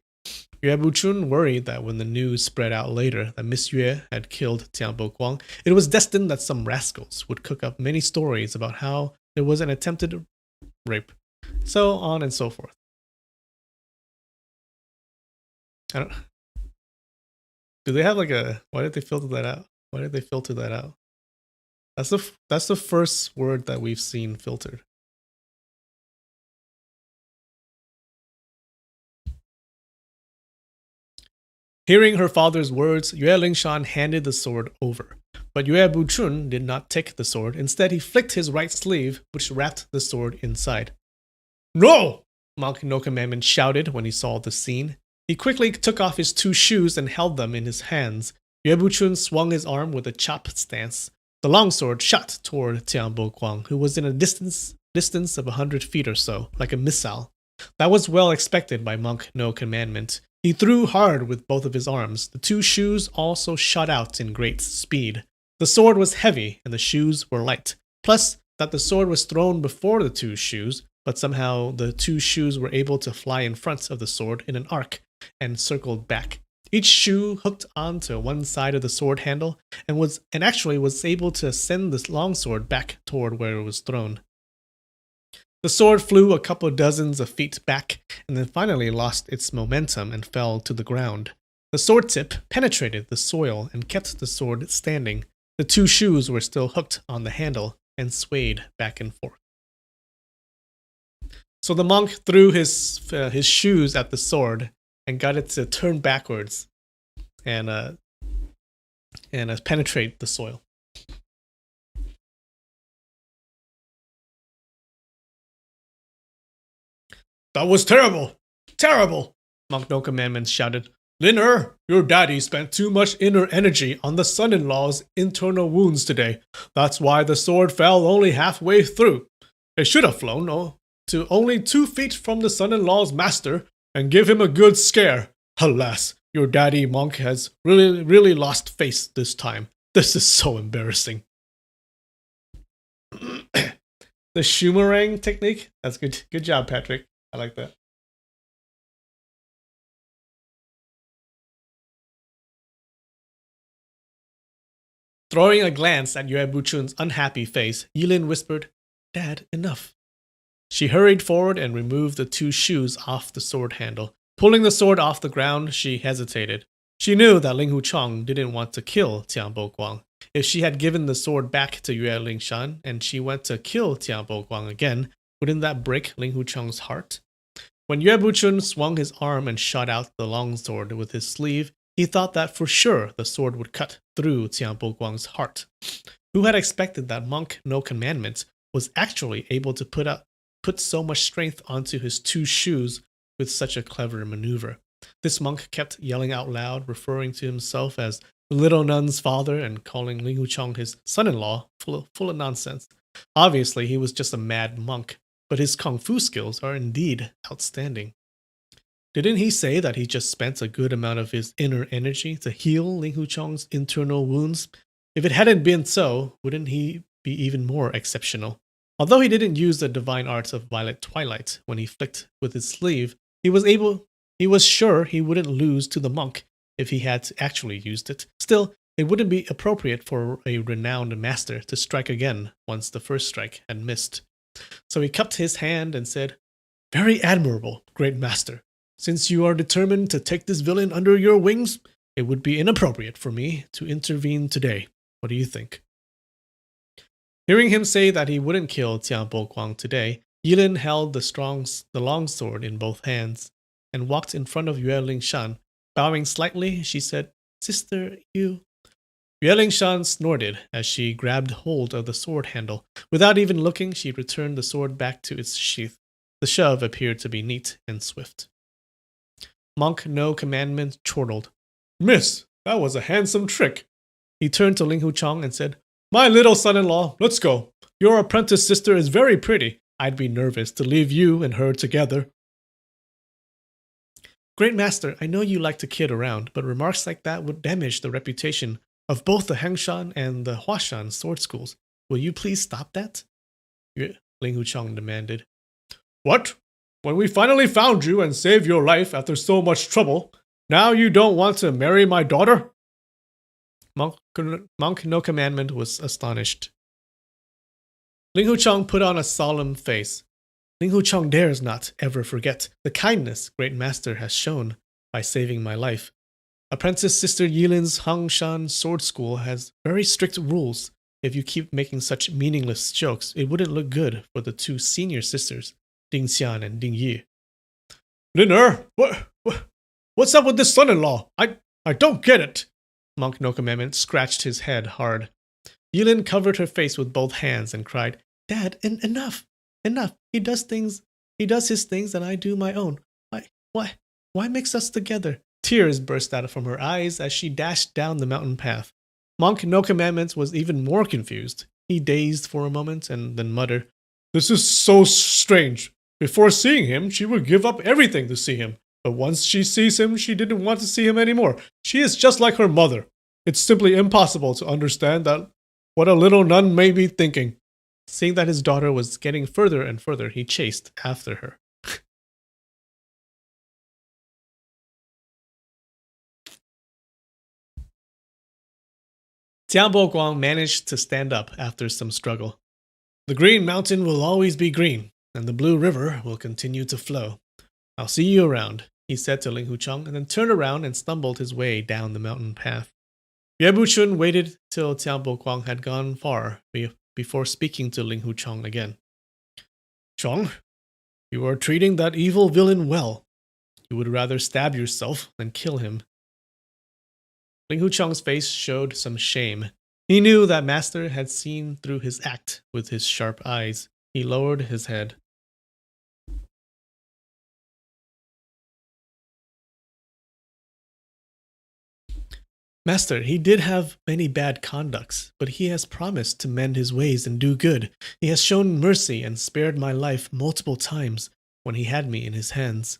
Yue Buchun worried that when the news spread out later that Miss Yue had killed Tian Boguang, it was destined that some rascals would cook up many stories about how there was an attempted rape, so on and so forth. Do they have like a? Why did they filter that out? Why did they filter that out? That's the first word that we've seen filtered. Hearing her father's words, Yue Lingshan handed the sword over. But Yue Buchun did not take the sword. Instead, he flicked his right sleeve, which wrapped the sword inside. No! Monk No Commandment shouted when he saw the scene. He quickly took off his 2 shoes and held them in his hands. Yue Buchun swung his arm with a chop stance. The longsword shot toward Tian Boguang, who was in a distance of 100 feet or so, like a missile. That was well expected by Monk No Commandment. He threw hard with both of his arms. The 2 shoes also shot out in great speed. The sword was heavy and the shoes were light. Plus, that the sword was thrown before the 2 shoes, but somehow the 2 shoes were able to fly in front of the sword in an arc and circled back. Each shoe hooked onto one side of the sword handle and actually was able to send the longsword back toward where it was thrown. The sword flew a couple dozens of feet back and then finally lost its momentum and fell to the ground. The sword tip penetrated the soil and kept the sword standing. The 2 shoes were still hooked on the handle and swayed back and forth. So the monk threw his shoes at the sword and got it to turn backwards and penetrate the soil. That was terrible! Terrible! Monk No Commandment shouted. Lin-er, your daddy spent too much inner energy on the son-in-law's internal wounds today. That's why the sword fell only halfway through. It should have flown to only 2 feet from the son-in-law's master and give him a good scare. Alas, your daddy monk has really lost face this time. This is so embarrassing. The Shumerang technique? That's good. Good job, Patrick. I like that. Throwing a glance at Yue Buchun's unhappy face, Yilin whispered, Dad, enough. She hurried forward and removed the 2 shoes off the sword handle. Pulling the sword off the ground, she hesitated. She knew that Ling Huchong didn't want to kill Tian Boguang. If she had given the sword back to Yue Lingshan and she went to kill Tian Boguang again, wouldn't that break Ling Huchong's heart? When Yue Buchun swung his arm and shot out the longsword with his sleeve, he thought that for sure the sword would cut through Tian Boguang's heart. Who had expected that Monk No Commandment was actually able to put so much strength onto his 2 shoes with such a clever maneuver? This monk kept yelling out loud, referring to himself as the little nun's father and calling Ling Huchong his son-in-law, full of nonsense. Obviously, he was just a mad monk, but his kung fu skills are indeed outstanding. Didn't he say that he just spent a good amount of his inner energy to heal Ling Huchong's internal wounds? If it hadn't been so, wouldn't he be even more exceptional? Although he didn't use the divine arts of Violet Twilight when he flicked with his sleeve, he was sure he wouldn't lose to the monk if he had actually used it. Still, it wouldn't be appropriate for a renowned master to strike again once the first strike had missed. So he cupped his hand and said, Very admirable, great master. Since you are determined to take this villain under your wings, it would be inappropriate for me to intervene today. What do you think? Hearing him say that he wouldn't kill Tian Boguang today, Yilin held the longsword in both hands and walked in front of Yue Lingshan. Bowing slightly, she said, Sister, you... Yue Lingshan snorted as she grabbed hold of the sword handle. Without even looking, she returned the sword back to its sheath. The shove appeared to be neat and swift. Monk No Commandment chortled. Miss, that was a handsome trick. He turned to Ling Huchang and said, "My little son-in-law, let's go. Your apprentice sister is very pretty. I'd be nervous to leave you and her together." "Great master, I know you like to kid around, but remarks like that would damage the reputation of both the Hengshan and the Huashan sword schools. Will you please stop that?" Ling Huchang demanded. "What? When we finally found you and saved your life after so much trouble, now you don't want to marry my daughter?" Monk No Commandment was astonished. Ling Huchang put on a solemn face. "Ling Huchang dares not ever forget the kindness Great Master has shown by saving my life. Apprentice Sister Yilin's Hangshan Sword School has very strict rules. If you keep making such meaningless jokes, it wouldn't look good for the two senior sisters, Ding Xian and Ding Yi." "Lin what's up with this son-in-law? I don't get it." Monk No Commandment scratched his head hard. Yilin covered her face with both hands and cried, "Dad, enough. He does his things and I do my own. Why mix us together?" Tears burst out from her eyes as she dashed down the mountain path. Monk No Commandments was even more confused. He dazed for a moment and then muttered, "This is so strange. Before seeing him, she would give up everything to see him. But once she sees him, she didn't want to see him anymore. She is just like her mother. It's simply impossible to understand that what a little nun may be thinking." Seeing that his daughter was getting further and further, he chased after her. Tianbo Guang managed to stand up after some struggle. "The Green Mountain will always be green, and the Blue River will continue to flow. I'll see you around," he said to Ling Huchang, and then turned around and stumbled his way down the mountain path. Yue Buchun waited till Tianbo Guang had gone far before speaking to Ling Huchang again. "Chong, you are treating that evil villain well. You would rather stab yourself than kill him." Ling Huchang's face showed some shame. He knew that Master had seen through his act with his sharp eyes. He lowered his head. "Master, he did have many bad conducts, but he has promised to mend his ways and do good. He has shown mercy and spared my life multiple times when he had me in his hands."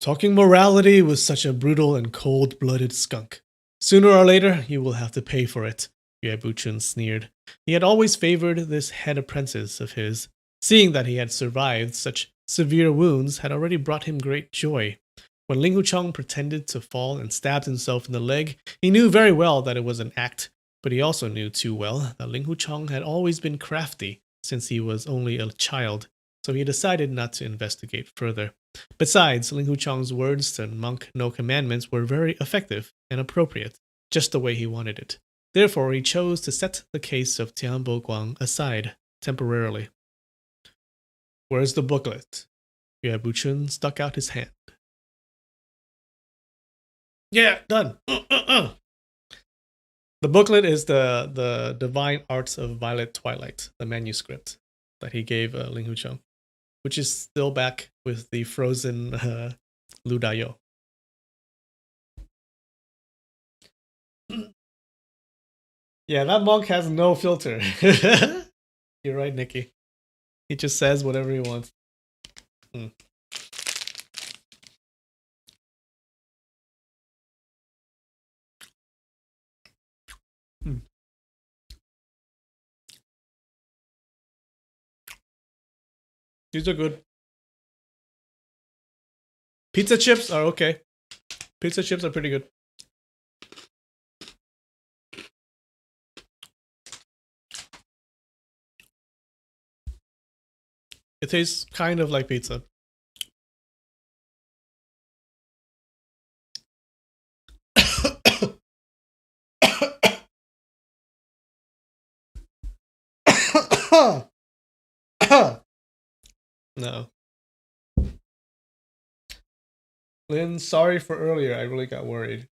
"Talking morality with such a brutal and cold-blooded skunk. Sooner or later, you will have to pay for it," Yue Buchun sneered. He had always favored this head apprentice of his. Seeing that he had survived such severe wounds had already brought him great joy. When Ling Huchang pretended to fall and stabbed himself in the leg, he knew very well that it was an act, but he also knew too well that Ling Huchang had always been crafty since he was only a child, so he decided not to investigate further. Besides, Ling Huchang's words to Monk No Commandments were very effective and appropriate, just the way he wanted it. Therefore, he chose to set the case of Tianbo Guang aside temporarily. "Where's the booklet?" Yue Buchun stuck out his hand. "Yeah, done." The booklet is the Divine Arts of Violet Twilight, the manuscript that he gave Ling Huchang, which is still back with the frozen Lu Dayo. Yeah, that monk has no filter. You're right, Nikki. He just says whatever he wants. Mm. Mm. These are good. Pizza chips are okay. Pizza chips are pretty good. It tastes kind of like pizza. No. Lynn, sorry for earlier. I really got worried.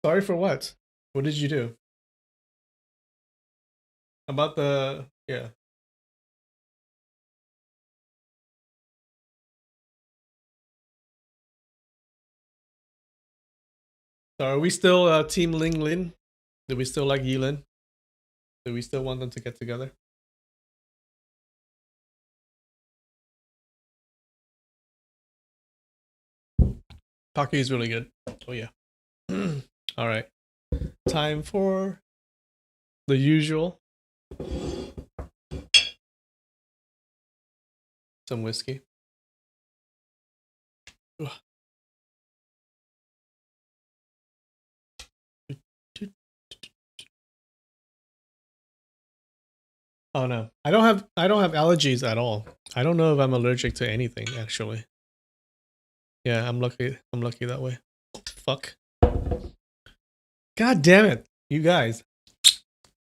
Sorry for what? What did you do? About the... Yeah. So are we still Team Ling Lin? Do we still like Yilin? Do we still want them to get together? Pocky is really good. Oh yeah. All right. Time for the usual. Some whiskey. Ugh. Oh no. I don't have allergies at all. I don't know if I'm allergic to anything actually. Yeah, I'm lucky. I'm lucky that way. Fuck. God damn it. You guys.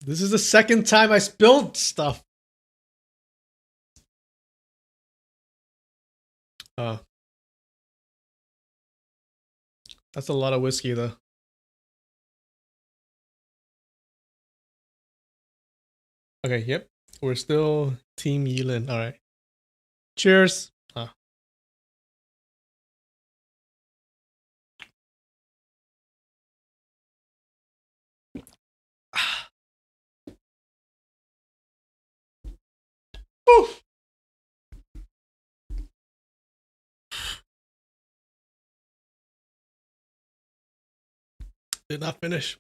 This is the second time I spilled stuff. That's a lot of whiskey though. Okay, yep. We're still Team Yilin. All right. Cheers. Oof. Did not finish.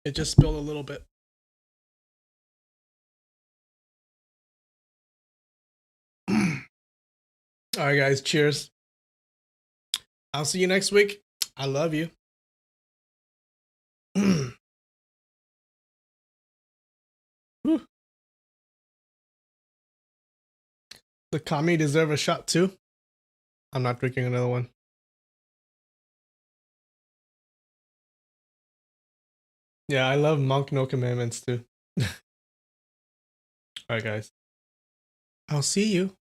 It just spilled a little bit. All right, guys. Cheers. I'll see you next week. I love you. The kami deserve a shot too. I'm not drinking another one. Yeah, I love monk no commandments too. All right, guys. I'll see you.